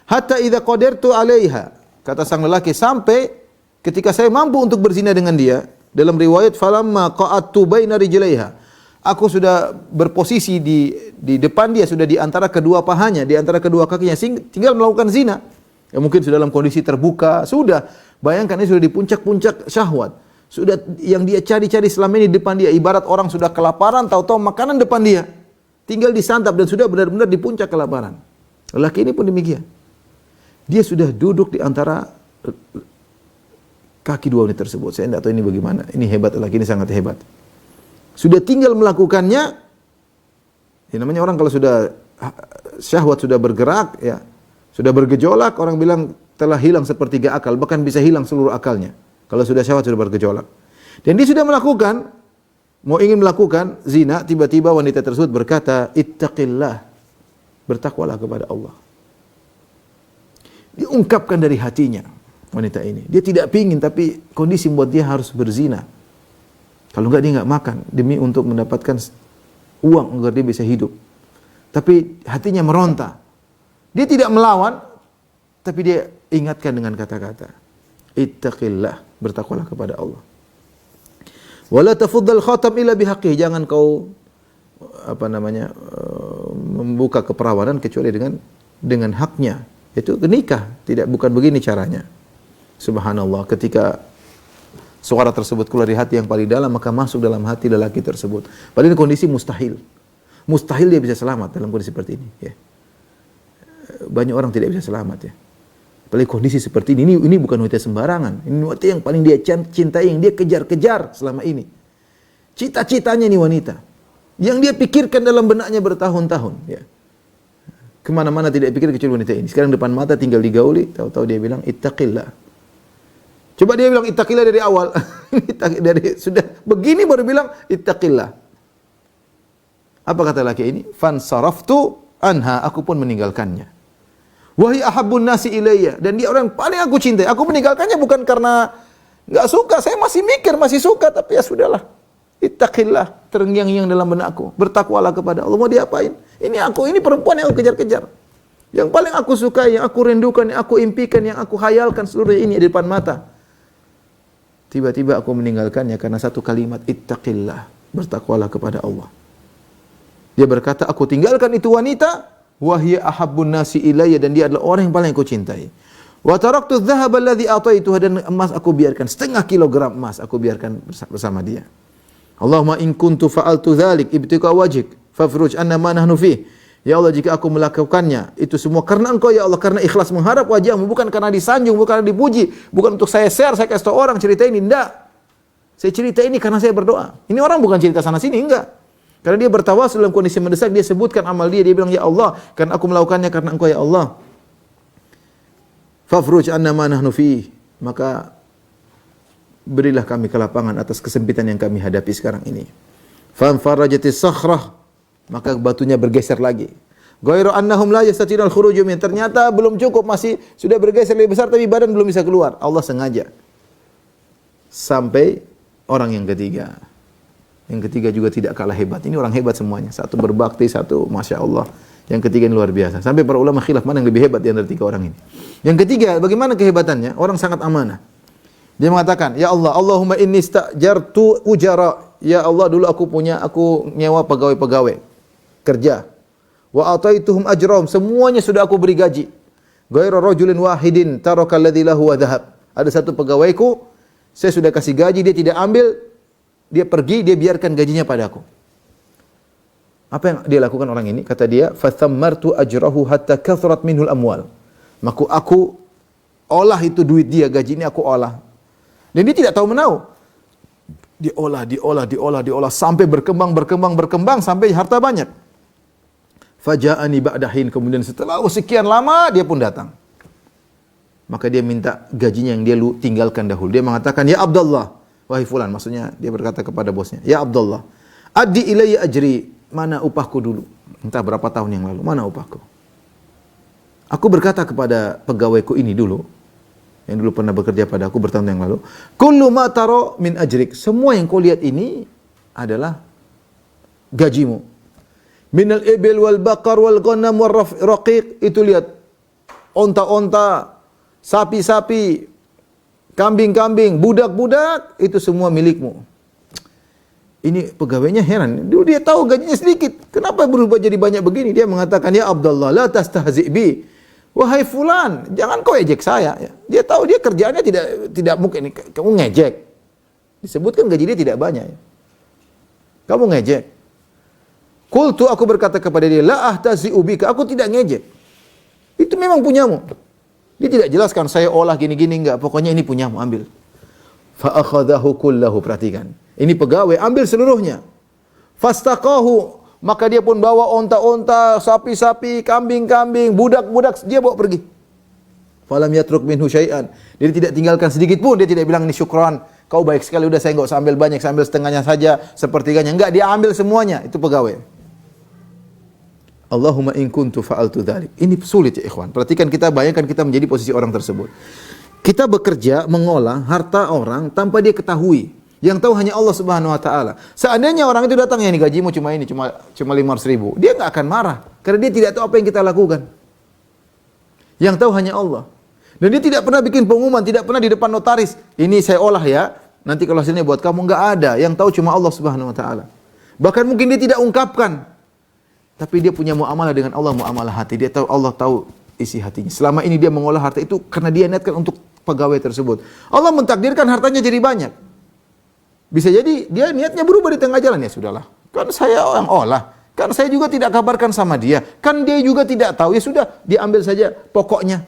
[SPEAKER 2] Hatta idza qadartu 'alaiha, kata sang lelaki, sampai ketika saya mampu untuk berzina dengan dia. Dalam riwayat falamma qa'attu baina rijlaiha, aku sudah berposisi di depan dia, sudah di antara kedua pahanya, di antara kedua kakinya, tinggal melakukan zina. Ya mungkin sudah dalam kondisi terbuka, sudah. Bayangkan ini sudah di puncak-puncak syahwat. Sudah yang dia cari-cari selama ini di depan dia, ibarat orang sudah kelaparan, tahu-tahu makanan depan dia. Tinggal disantap dan sudah benar-benar di puncak kelaparan. Lelaki ini pun demikian. Dia sudah duduk di antara kaki dua wanita tersebut. Saya tidak tahu ini bagaimana. Ini hebat, lelaki ini sangat hebat. Sudah tinggal melakukannya. Ya, namanya orang kalau sudah syahwat sudah bergerak, ya sudah bergejolak, orang bilang telah hilang sepertiga akal, bahkan bisa hilang seluruh akalnya. Kalau sudah syahwat sudah bergejolak. Dan dia sudah melakukan, mau ingin melakukan zina, tiba-tiba wanita tersebut berkata, ittaqillah, bertakwalah kepada Allah. Diungkapkan dari hatinya. wanita ini. Dia tidak pingin, tapi kondisi membuat dia harus berzina. Kalau enggak dia enggak makan demi untuk mendapatkan uang agar dia bisa hidup. Tapi hatinya meronta. Dia tidak melawan, tapi dia ingatkan dengan kata-kata, ittaqillah, bertakwalah kepada Allah. Wala tafuddal khatam illa bihaqih, jangan kau membuka keperawanan kecuali dengan haknya, yaitu nikah. Bukan begini caranya. Subhanallah, ketika suara tersebut keluar dari hati yang paling dalam, maka masuk dalam hati lelaki tersebut. Padahal kondisi mustahil. Mustahil dia bisa selamat dalam kondisi seperti ini. Ya. Banyak orang tidak bisa selamat ya. Apalagi kondisi seperti ini bukan wanita sembarangan. Ini wanita yang paling dia cintai, yang dia kejar-kejar selama ini. Cita-citanya ini wanita. Yang dia pikirkan dalam benaknya bertahun-tahun. Ya. Kemana-mana tidak pikir kecuali wanita ini. Sekarang depan mata tinggal digauli, tahu-tahu dia bilang ittaqillah. Coba dia bilang ittaqillah dari awal. Sudah begini baru bilang ittaqillah. Apa kata laki ini? Fansaraftu anha, aku pun meninggalkannya. Wahai ahabbun nasi ilayya, dan dia orang paling aku cintai. Aku meninggalkannya bukan karena enggak suka, saya masih mikir, masih suka, tapi ya sudahlah. Ittaqillah, terngiang-ngiang dalam benakku. Bertakwalah kepada Allah. Mau diapain? Ini perempuan yang aku kejar-kejar. Yang paling aku sukai, yang aku rindukan, yang aku impikan, yang aku hayalkan seluruh ini di depan mata. Tiba-tiba aku meninggalkannya karena satu kalimat, ittaqillah, bertakwalah kepada Allah. Dia berkata, aku tinggalkan itu wanita, wahia ahabbun nasi ilayya, dan dia adalah orang yang paling aku cintai. Wa taraktu adh-dhahaba alladhi ataituha, dan emas aku biarkan, setengah kilogram emas aku biarkan bersama dia. Allahumma in kuntu fa'altu dzalik ibtiqa wajhik fafruj anna ma nahnu fi. Ya Allah, jika aku melakukannya itu semua karena Engkau ya Allah, karena ikhlas mengharap wajah-Mu, bukan karena disanjung, bukan karena dipuji, bukan untuk saya share, saya kasih tahu orang cerita ini, enggak. Saya cerita ini karena saya berdoa. Ini orang bukan cerita sana sini, enggak. Karena dia bertawasul dalam kondisi mendesak, dia sebutkan amal dia bilang ya Allah, karena aku melakukannya karena Engkau ya Allah. Fafruj anna ma nahnu fi, maka berilah kami kelapangan atas kesempitan yang kami hadapi sekarang ini. Fanfarajatis sakhrah, maka batunya bergeser lagi. Ghairu annahum la yastati'ul khuruj min, ternyata belum cukup, masih sudah bergeser lebih besar tapi badan belum bisa keluar. Allah sengaja. Sampai orang yang ketiga. Yang ketiga juga tidak kalah hebat. Ini orang hebat semuanya. Satu berbakti, satu Masya Allah. Yang ketiga ini luar biasa. Sampai para ulama khilaf mana yang lebih hebat di antara tiga orang ini. Yang ketiga, bagaimana kehebatannya? Orang sangat amanah. Dia mengatakan, ya Allah, Allahumma inni stajartu ujara. Ya Allah, dulu aku nyewa pegawai-pegawai kerja. Wa ataituhum ajrahum, semuanya sudah aku beri gaji. Ghairu rajulin wahidin taraka alladhi lahu wa dhahab. Ada satu pegawaiku, saya sudah kasih gaji, dia tidak ambil, dia pergi, dia biarkan gajinya padaku. Apa yang dia lakukan orang ini? Kata dia, fathammartu ajrahu hatta kathrat minhul amwal. Maka aku olah itu duit dia, gaji ini aku olah. Dan dia tidak tahu menahu. Diolah sampai berkembang sampai harta banyak. Faja'ani ba'dahin, kemudian setelah sekian lama dia pun datang. Maka dia minta gajinya yang dia tinggalkan dahulu. Dia mengatakan, ya Abdullah, wahai fulan, maksudnya dia berkata kepada bosnya, ya Abdullah, addi ilayya ajri, mana upahku dulu? Entah berapa tahun yang lalu, mana upahku? Aku berkata kepada pegawaiku ini dulu, yang dulu pernah bekerja pada aku bertahun yang lalu, kullu ma taro min ajrik, semua yang kau lihat ini adalah gajimu. Minal ibil wal baqar wal ghanam wal raqiq, itu lihat onta-onta, sapi-sapi, kambing-kambing, budak-budak, itu semua milikmu. Ini pegawainya heran. Dia tahu gajinya sedikit. Kenapa berubah jadi banyak begini? Dia mengatakan, ya Abdullah, la tastahzi' bi. Wahai fulan, jangan kau ejek saya. Dia tahu dia kerjaannya tidak mungkin. Kamu ngejek. Disebutkan gaji dia tidak banyak. Kamu ngejek. Qultu, aku berkata kepada dia, la ahtazi'u bika. Aku tidak ngejek. Itu memang punyamu. Dia tidak jelaskan saya olah gini-gini, enggak. Pokoknya ini punyamu, ambil. Fa akhadhahu kullahu, perhatikan. Ini pegawai, ambil seluruhnya. Fastaqahu, maka dia pun bawa onta-onta, sapi-sapi, kambing-kambing, budak-budak, dia bawa pergi. Falam yatruk minhu syai'an. Dia tidak tinggalkan sedikit pun, dia tidak bilang ini syukran. Kau baik sekali, udah saya enggak usah ambil banyak, saya ambil setengahnya saja, sepertiganya. Enggak, dia ambil semuanya, itu pegawai. Allahumma in kuntu fa'altu dzalik. Ini sulit ya ikhwan. Perhatikan, kita bayangkan kita menjadi posisi orang tersebut. Kita bekerja mengolah harta orang tanpa dia ketahui. Yang tahu hanya Allah Subhanahu wa taala. Seandainya orang itu datang, ya ini gajimu cuma 500.000, dia enggak akan marah karena dia tidak tahu apa yang kita lakukan. Yang tahu hanya Allah. Dan dia tidak pernah bikin pengumuman, tidak pernah di depan notaris, ini saya olah ya, nanti kalau hasilnya buat kamu, enggak ada. Yang tahu cuma Allah Subhanahu wa taala. Bahkan mungkin dia tidak ungkapkan. Tapi dia punya muamalah dengan Allah, muamalah hati. Dia tahu, Allah tahu isi hatinya. Selama ini dia mengolah harta itu karena dia niatkan untuk pegawai tersebut. Allah mentakdirkan hartanya jadi banyak. Bisa jadi dia niatnya berubah di tengah jalan, ya sudahlah. Kan saya yang olah. Kan saya juga tidak kabarkan sama dia. Kan dia juga tidak tahu. Ya sudah, diambil saja pokoknya.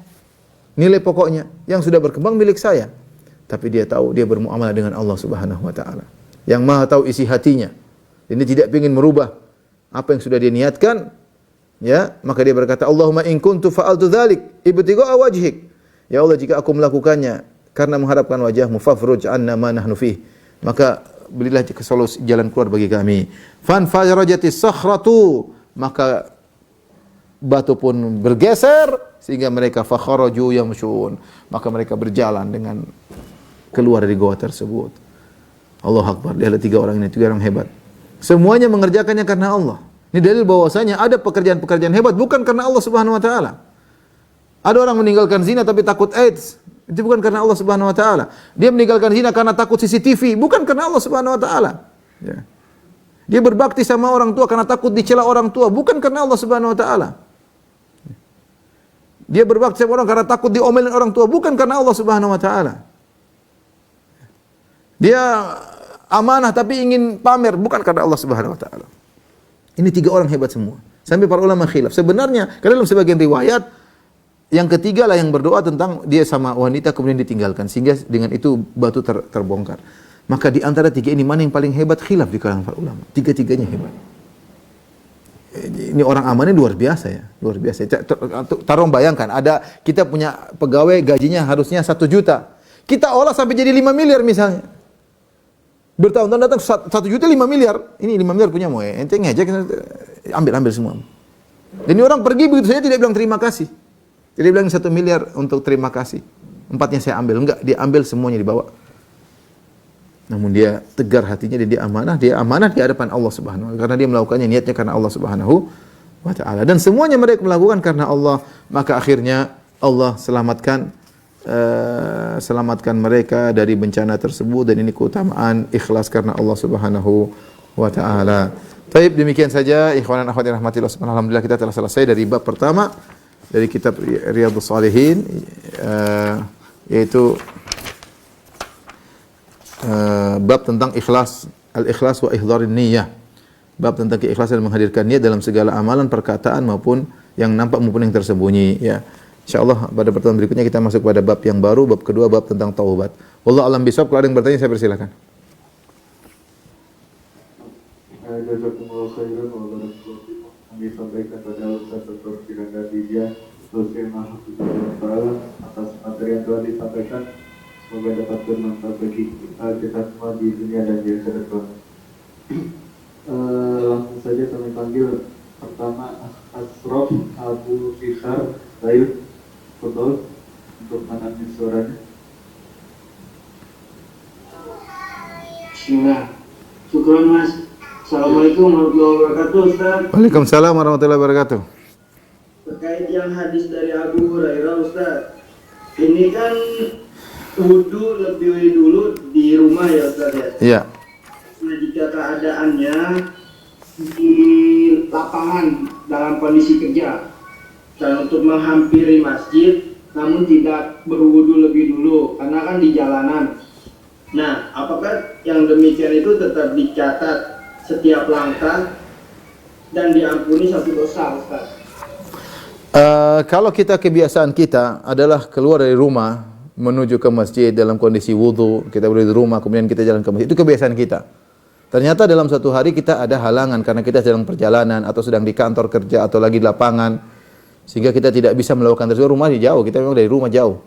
[SPEAKER 2] Nilai pokoknya yang sudah berkembang milik saya. Tapi dia tahu dia bermuamalah dengan Allah Subhanahu wa taala. Yang Maha tahu isi hatinya. Dan dia tidak ingin merubah apa yang sudah dia niatkan. Ya, maka dia berkata, Allahumma in kuntu fa'altu dzalik ibtigha'a wajhik. Ya Allah, jika aku melakukannya karena mengharapkan wajahmu, fafruj 'anna ma nahnu fih. Maka berilah solusi jalan keluar bagi kami. Fan fajaratis sakhratu, maka batu pun bergeser sehingga mereka fakharaju yamshun, maka mereka berjalan dengan keluar dari goa tersebut. Allahu Akbar. Dia ada 3 orang ini, 3 orang hebat. Semuanya mengerjakannya karena Allah. Ini dalil bahwasanya ada pekerjaan-pekerjaan hebat bukan karena Allah Subhanahu wa taala. Ada orang meninggalkan zina tapi takut AIDS. Itu bukan karena Allah Subhanahu wa taala. Dia meninggalkan zina karena takut CCTV, bukan karena Allah Subhanahu wa taala. Ya. Dia berbakti sama orang tua karena takut dicela orang tua, bukan karena Allah Subhanahu wa taala. Dia berbakti sama orang karena takut diomelin orang tua, bukan karena Allah Subhanahu wa taala. Dia amanah tapi ingin pamer, bukan karena Allah Subhanahu wa taala. Ini 3 orang hebat semua. Sampai para ulama khilaf. Sebenarnya karena dalam sebagian riwayat yang ketiga lah yang berdoa tentang dia sama wanita kemudian ditinggalkan, sehingga dengan itu batu terbongkar. Maka di antara 3 ini mana yang paling hebat? Khilaf di kalangan para ulama. 3-3-nya hebat. Ini orang amannya luar biasa ya, luar biasa. Taruh bayangkan, ada kita punya pegawai gajinya harusnya 1 juta. Kita olah sampai jadi 5 miliar misalnya. Bertahun-tahun datang 1 juta 5 miliar. Ini 5 miliar punya mau ente ngejek, ambil semua. Dan ini orang pergi begitu saja tidak bilang terima kasih. Jadi bilang 1 miliar untuk terima kasih. 4-nya saya ambil. Enggak, dia ambil semuanya dibawa. Namun dia tegar hatinya dan dia amanah di hadapan Allah Subhanahu wa taala karena dia melakukannya niatnya karena Allah Subhanahu wa taala. Dan semuanya mereka melakukan karena Allah, maka akhirnya Allah selamatkan mereka dari bencana tersebut, dan ini keutamaan ikhlas karena Allah Subhanahu wa taala. Baik, demikian saja ikhwan dan akhwat yang rahmatillah subhanahu. Alhamdulillah kita telah selesai dari bab pertama dari kitab Riyadhus Shalihin, yaitu bab tentang ikhlas, al-ikhlas wa ihdharin niyyah. Bab tentang keikhlasan dan menghadirkan niat dalam segala amalan, perkataan maupun yang nampak maupun yang tersembunyi, ya. Insyaallah pada pertemuan berikutnya kita masuk pada bab yang baru, bab kedua, bab tentang taubat. Wallahu a'lam bishawab. Kalau ada yang bertanya saya persilakan.
[SPEAKER 1] Jazakumullah khairan wa barakallahu fikum. Kami sampaikan pada Ustaz Dr. Firanda Dijah, Dosen Mahfudz Ta'ala, atas materi yang telah disampaikan. Semoga dapat bermanfaat bagi kita semua di dunia dan di akhirat kelak. Langsung saja kami panggil pertama Asrof Abu Fikhar Said Fadol untuk menangani suaranya.
[SPEAKER 3] Bismillah. Syukran Mas. Assalamualaikum warahmatullahi wabarakatuh Ustaz.
[SPEAKER 2] Waalaikumsalam warahmatullahi wabarakatuh.
[SPEAKER 3] Terkait yang hadis dari Abu Hurairah Ustaz, ini kan wudu lebih dulu di rumah ya Ustaz ya?
[SPEAKER 2] Iya.
[SPEAKER 3] Nah jika keadaannya di lapangan dalam kondisi kerja dan untuk menghampiri masjid namun tidak berwudu lebih dulu karena kan di jalanan. Nah apakah yang demikian itu tetap dicatat setiap langkah dan diampuni satu dosa Ustaz?
[SPEAKER 2] Kalau kita kebiasaan kita adalah keluar dari rumah menuju ke masjid dalam kondisi wudu, kita berada di rumah kemudian kita jalan ke masjid, itu kebiasaan kita. Ternyata dalam satu hari kita ada halangan karena kita sedang perjalanan atau sedang di kantor kerja atau lagi di lapangan, sehingga kita tidak bisa melakukan tersebut. Rumah jauh, kita memang dari rumah jauh.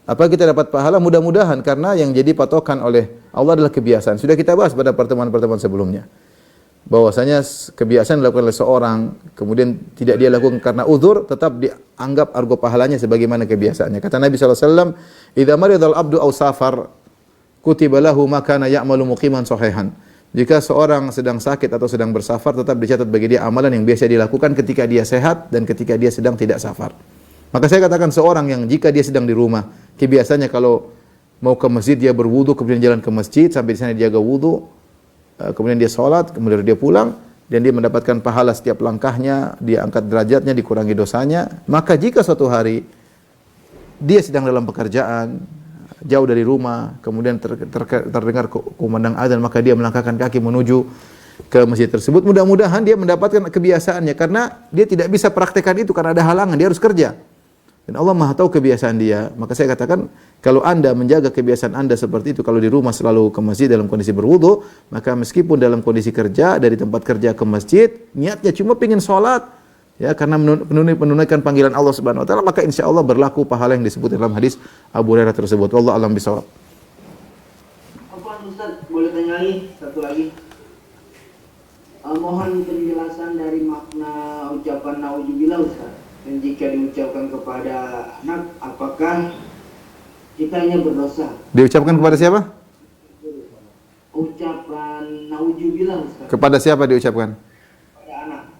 [SPEAKER 2] Apa kita dapat pahala? Mudah-mudahan, karena yang jadi patokan oleh Allah adalah kebiasaan. Sudah kita bahas pada pertemuan-pertemuan sebelumnya. bahwasanya kebiasaan dilakukan oleh seorang kemudian tidak dia lakukan karena uzur, tetap dianggap argo pahalanya sebagaimana kebiasaannya. Kata Nabi SAW, "Idza maridal abdu aw safar kutiba lahu ma kana ya'malu muqiman sahihan." Jika seorang sedang sakit atau sedang bersafar, tetap dicatat bagi dia amalan yang biasa dilakukan ketika dia sehat dan ketika dia sedang tidak safar. Maka saya katakan seorang yang jika dia sedang di rumah, kebiasaannya kalau mau ke masjid dia berwudu, kemudian jalan ke masjid sampai di sana dia jaga wudu, kemudian dia sholat, kemudian dia pulang dan dia mendapatkan pahala setiap langkahnya, dia angkat derajatnya, dikurangi dosanya. Maka jika suatu hari dia sedang dalam pekerjaan, jauh dari rumah, kemudian terdengar kumandang azan, maka dia melangkahkan kaki menuju ke masjid tersebut. Mudah-mudahan dia mendapatkan kebiasaannya, karena dia tidak bisa praktekkan itu karena ada halangan, dia harus kerja. Dan Allah Maha tahu kebiasaan dia. Maka saya katakan, kalau Anda menjaga kebiasaan Anda seperti itu, kalau di rumah selalu ke masjid dalam kondisi berwudu, maka meskipun dalam kondisi kerja, dari tempat kerja ke masjid, niatnya cuma ingin sholat, ya, karena menunaikan panggilan Allah Subhanahu wa taala, maka insyaallah berlaku pahala yang disebut dalam hadis Abu Hurairah tersebut. Wallahu a'lam bishawab.
[SPEAKER 3] Apa Ustaz, boleh tanya lagi satu lagi? Mohon penjelasan dari makna ucapan naudzubillah Ustaz. Dan jika diucapkan kepada anak, apakah kitanya berdosa?
[SPEAKER 2] Diucapkan kepada siapa?
[SPEAKER 3] Ucapan naudzubillah Ustaz.
[SPEAKER 2] Kepada siapa diucapkan?
[SPEAKER 3] Pada anak.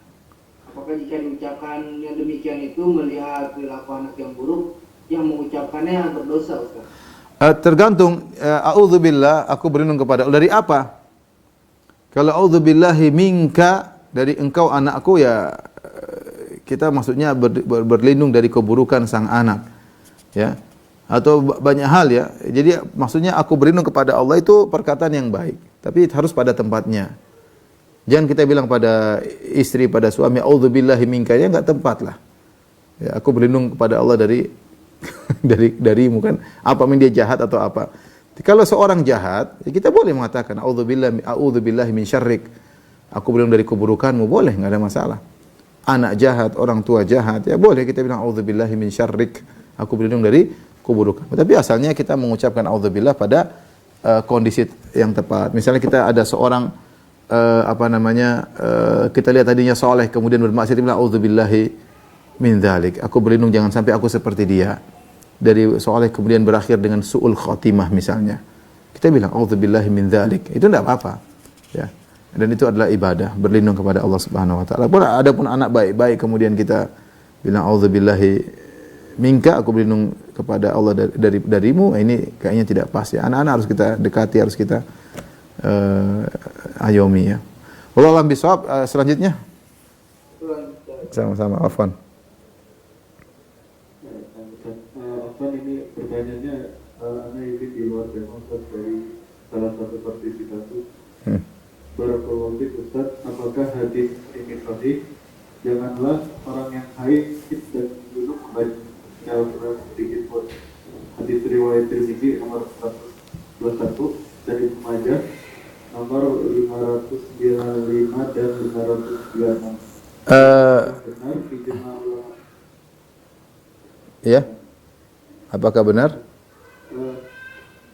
[SPEAKER 3] Apakah jika diucapkan yang demikian itu melihat perilaku anak yang buruk, yang mengucapkannya berdosa Ustaz?
[SPEAKER 2] Tergantung. A'udzubillah, aku berlindung kepada Allah. Dari apa? Kalau a'udzubillahi minka, dari engkau anakku, ya kita maksudnya berlindung dari keburukan sang anak, ya, atau banyak hal, ya. Jadi maksudnya aku berlindung kepada Allah itu perkataan yang baik, tapi harus pada tempatnya. Jangan kita bilang pada istri, pada suami, a'udzubillahi minka, ya enggak tepat lah. Ya, aku berlindung kepada Allah dari darimu, kan apa yang dia jahat atau apa. Kalau seorang jahat, ya kita boleh mengatakan a'udzubillahi min syarrik. Aku berlindung dari keburukanmu, boleh, enggak ada masalah. Anak jahat, orang tua jahat, ya boleh kita bilang a'udzubillahi min syarrik. Aku berlindung dari keburukan. Tapi asalnya kita mengucapkan a'udzubillah pada kondisi yang tepat. Misalnya kita ada seorang kita lihat tadinya soleh kemudian bermaksiat, kita bilang a'udzubillahi min dzalik. Aku berlindung jangan sampai aku seperti dia. Dari soleh kemudian berakhir dengan su'ul khotimah misalnya. Kita bilang a'udzubillahi min dzalik. Itu tidak apa-apa. Ya. Dan itu adalah ibadah, berlindung kepada Allah Subhanahu wa taala. Adapun anak baik-baik kemudian kita bilang a'udzubillahi minka, aku berlindung kepada Allah darimu, ini kayaknya tidak pas, ya. Anak-anak harus kita dekati, harus kita ayomi, ya. Wallahu a'lam bishawab. Selanjutnya. Sama-sama, Afwan.
[SPEAKER 1] Afwan, ini pertanyaannya anak ini di luar tema dari salah satu partisipasi. Barakallahu fiik Ustaz, apakah hadis ini sahih? Janganlah orang yang haid dan dulu membaca Al-Quran sedikit pun. Hadis riwayat Tirmidzi nomor 121 dari Ibnu Majah nomor 595 dan 596. Benar ijma ulama.
[SPEAKER 2] Ya. Apakah benar?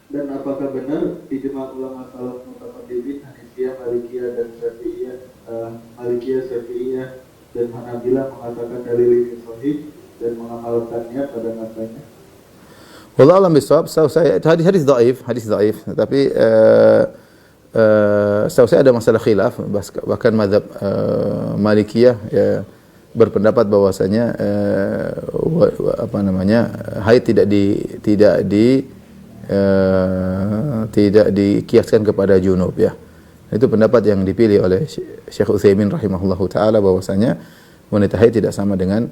[SPEAKER 1] Dan apakah benar ijma ulama salaf mutaqaddimin Hanifiyah, Malikiyah dan Syafi'iyah, Syafi'iyah dan Hanabilah mengatakan dalil ini sahih dan mengamalkannya pada masanya?
[SPEAKER 2] Wallahu a'lam bishawab. Saya hadis dhaif, tapi setahu saya ada masalah khilaf, bahkan mazhab Malikiyah, ya, berpendapat bahwasanya haid tidak dikiaskan kepada junub, ya. Itu pendapat yang dipilih oleh Syekh Utsaimin rahimahullahu taala, bahwasanya wanita haid tidak sama dengan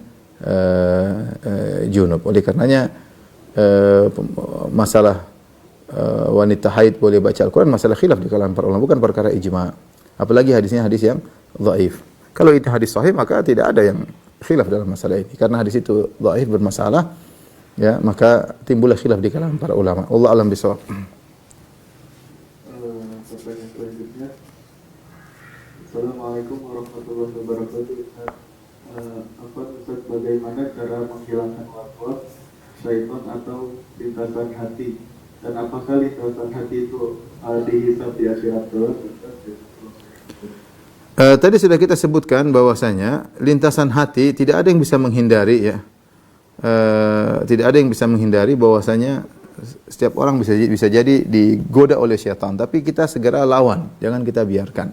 [SPEAKER 2] junub. Oleh karenanya masalah wanita haid boleh baca Al-Quran masalah khilaf di kalangan para ulama, bukan perkara ijma. Apalagi hadisnya hadis yang dhaif. Kalau itu hadis sahih maka tidak ada yang khilaf dalam masalah ini. Karena hadis itu dhaif, bermasalah, ya, maka timbullah khilaf di kalangan para ulama. Allah a'lam bishawab.
[SPEAKER 1] Pertanyaan selanjutnya. Assalamualaikum warahmatullahi wabarakatuh. Ustaz, bagaimana cara menghilangkan waswas syaitan atau lintasan hati? Dan apakah lintasan hati itu dihisab di akhirat kelak?
[SPEAKER 2] Tadi sudah kita sebutkan bahwasanya lintasan hati tidak ada yang bisa menghindari ya. Tidak ada yang bisa menghindari bahwasanya setiap orang bisa jadi digoda oleh syaitan, tapi kita segera lawan, jangan kita biarkan.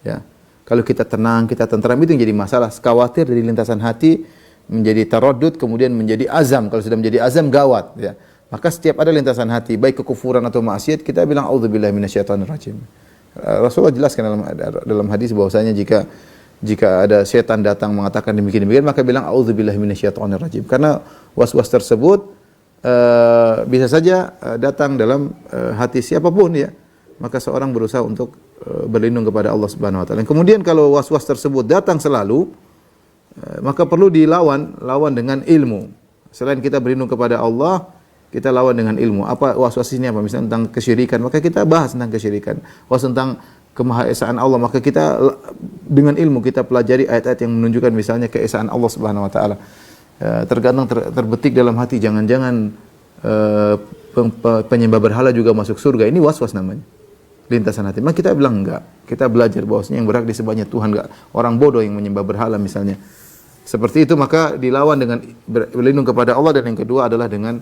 [SPEAKER 2] Ya. Kalau kita tenang, kita tentram, itu yang jadi masalah. Khawatir dari lintasan hati menjadi taraddud, kemudian menjadi azam. Kalau sudah menjadi azam gawat ya. Maka setiap ada lintasan hati, baik kekufuran atau maksiat, kita bilang auzubillahi minasyaitonirrajim. Rasulullah jelaskan dalam hadis bahwasanya jika ada setan datang mengatakan demikian maka bilang auzubillahi minasyaitonirrajim. Karena was-was tersebut bisa saja datang dalam hati siapapun ya. Maka seorang berusaha untuk berlindung kepada Allah Subhanahu wa taala. Kemudian kalau was-was tersebut datang selalu, maka perlu lawan dengan ilmu. Selain kita berlindung kepada Allah, kita lawan dengan ilmu. Apa was-was ini apa? Misalnya tentang kesyirikan, maka kita bahas tentang kesyirikan. Was tentang kemahaesaan Allah, maka kita dengan ilmu kita pelajari ayat-ayat yang menunjukkan misalnya keesaan Allah Subhanahu wa taala. Tergantung terbetik dalam hati, jangan-jangan penyembah berhala juga masuk surga. Ini was-was namanya. Lintasan hati. Maka kita bilang enggak. Kita belajar bahwasanya yang berhak disembahnya Tuhan, enggak orang bodoh yang menyembah berhala misalnya. Seperti itu maka dilawan dengan berlindung kepada Allah, dan yang kedua adalah dengan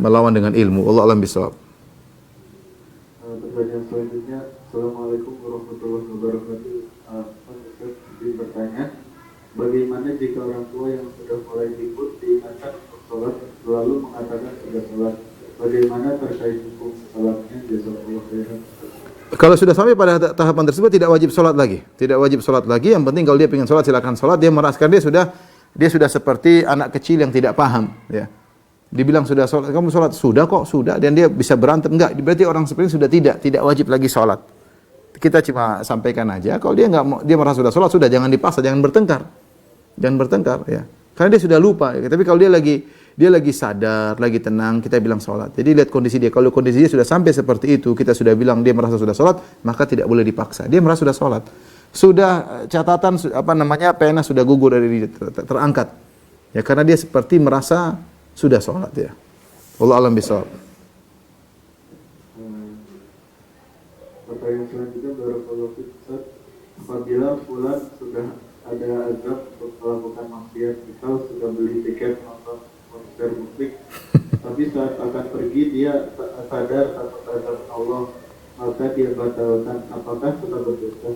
[SPEAKER 2] melawan dengan ilmu. Allah alam bisawab.
[SPEAKER 1] Pertanyaan selanjutnya, Assalamualaikum warahmatullahi wabarakatuh. Saya ingin bertanya, bagaimana jika orang tua yang sudah mulai ikut diingatkan untuk sholat lalu mengatakan sudah sholat? Bagaimana terkait hukum sholatnya? Jazakallahu khairan.
[SPEAKER 2] Kalau sudah sampai pada tahapan tersebut tidak wajib sholat lagi. Tidak wajib sholat lagi. Yang penting kalau dia ingin sholat silakan sholat. Dia meraskan dia sudah seperti anak kecil yang tidak paham. Ya. Dibilang sudah sholat, kamu sholat sudah kok sudah, dan dia bisa berantem enggak? Berarti orang seperti ini sudah tidak wajib lagi sholat. Kita cuma sampaikan aja. Kalau dia dia merasa sudah sholat sudah, jangan dipaksa, jangan bertengkar ya. Karena dia sudah lupa. Ya. Tapi kalau dia lagi sadar, lagi tenang, kita bilang sholat. Jadi lihat kondisi dia. Kalau kondisi dia sudah sampai seperti itu, kita sudah bilang dia merasa sudah sholat, maka tidak boleh dipaksa. Dia merasa sudah sholat. Sudah catatan pena sudah gugur dari dia, terangkat. Ya karena dia seperti merasa sudah sholat ya. Allah alam bisawab.
[SPEAKER 1] Pertanyaan selanjutnya, barakallahu fiik Ustaz. Apabila fulan sudah ada azab untuk melakukan maksiat, misal sudah beli tiket nonton konser musik, tapi saat akan pergi dia sadar atas azab Allah, maka dia batalkan. Apakah sudah berdosa?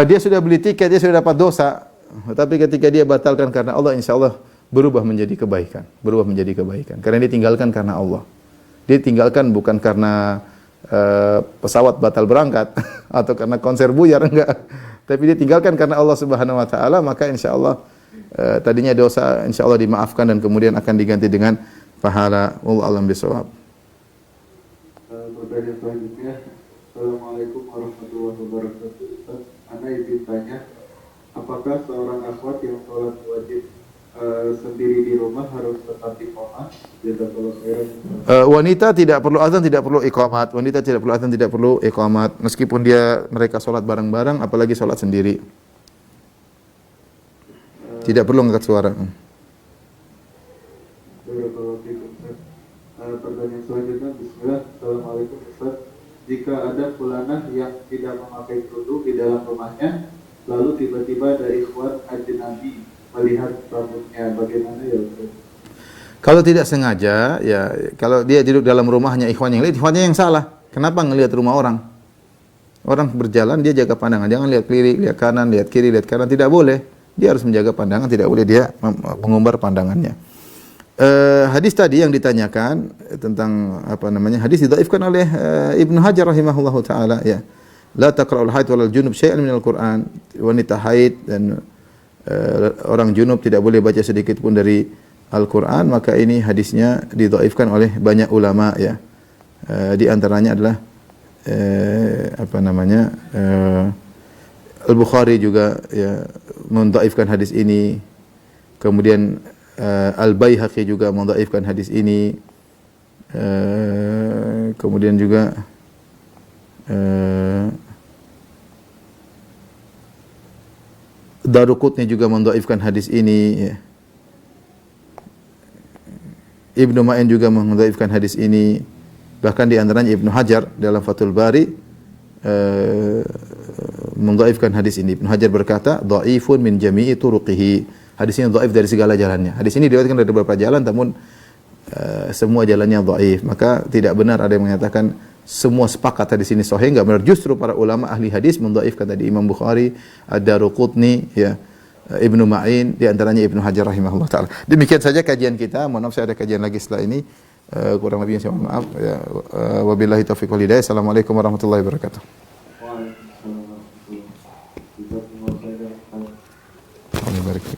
[SPEAKER 2] Dia sudah beli tiket, dia sudah dapat dosa. Tapi ketika dia batalkan karena Allah, insya Allah berubah menjadi kebaikan. Karena dia tinggalkan karena Allah. Dia tinggalkan bukan karena pesawat batal berangkat atau karena konser buyar, enggak. Tapi dia tinggalkan karena Allah Subhanahu wa taala, maka insya Allah tadinya dosa insya Allah dimaafkan dan kemudian akan diganti dengan pahala. Allah alam bisawab.
[SPEAKER 1] Pertanyaan selanjutnya, Assalamualaikum warahmatullahi wabarakatuh. Ustaz, ana izin tanya, apakah seorang akhwat yang sholat wajib sendiri di rumah harus tetap iqamah? Jazakallahu khairan.
[SPEAKER 2] Wanita tidak perlu azan, tidak perlu iqamat. Meskipun mereka sholat bareng-bareng, apalagi sholat sendiri. Tidak perlu angkat suara.
[SPEAKER 1] Barakallahu fiikum, Ustaz. Pertanyaan selanjutnya, bismillah. Assalamualaikum Ustaz. Jika ada fulanah yang tidak memakai kerudung di dalam rumahnya, lalu tiba-tiba dari ikhwan ajnabi melihat rambutnya, bagaimana ya Ustaz?
[SPEAKER 2] Kalau tidak sengaja, ya kalau dia duduk dalam rumahnya ikhwan yang lihat, ikhwannya yang salah. Kenapa ngelihat rumah orang? Orang berjalan dia jaga pandangan, jangan lihat kiri, lihat kanan, lihat kiri, lihat kanan, tidak boleh. Dia harus menjaga pandangan, tidak boleh dia mengumbar pandangannya. Hadis tadi yang ditanyakan tentang hadis didhaifkan oleh Ibnu Hajar rahimahullahu taala ya. La taqra'ul haid wal junub syai'an minal Qur'an. Wanita haid dan orang junub tidak boleh baca sedikit pun dari Al-Qur'an, maka ini hadisnya didhaifkan oleh banyak ulama ya. Di antaranya adalah Al-Bukhari juga ya mendhaifkan hadis ini. Kemudian Al-Baihaqi juga mendhaifkan hadis ini. Kemudian juga Daruqutni juga mendhaifkan hadis ini ya. Ibnu Ma'in juga mendhaifkan hadis ini. Bahkan di antaranya Ibnu Hajar dalam Fathul Bari mendhaifkan hadis ini. Ibnu Hajar berkata, dhaifun min jami'i turuqihi. Hadis ini dhaif dari segala jalannya. Hadis ini diriwayatkan dari beberapa jalan, namun semua jalannya dhaif. Maka tidak benar ada yang mengatakan semua sepakat hadis ini sahih, enggak benar. Justru para ulama ahli hadis mendhaifkan tadi Imam Bukhari, Ad-Daruqutni, ya, Ibnu Ma'in, di antaranya Ibnu Hajar rahimahullah taala. Demikian saja kajian kita. Mohon maaf, saya ada kajian lagi setelah ini. Kurang lebihnya saya mohon maaf. Ya, wabillahi taufiq wal hidayah. Assalamualaikum warahmatullahi wabarakatuh.
[SPEAKER 1] Waalaikumsalam warahmatullahi wabarakatuh.
[SPEAKER 2] Barik.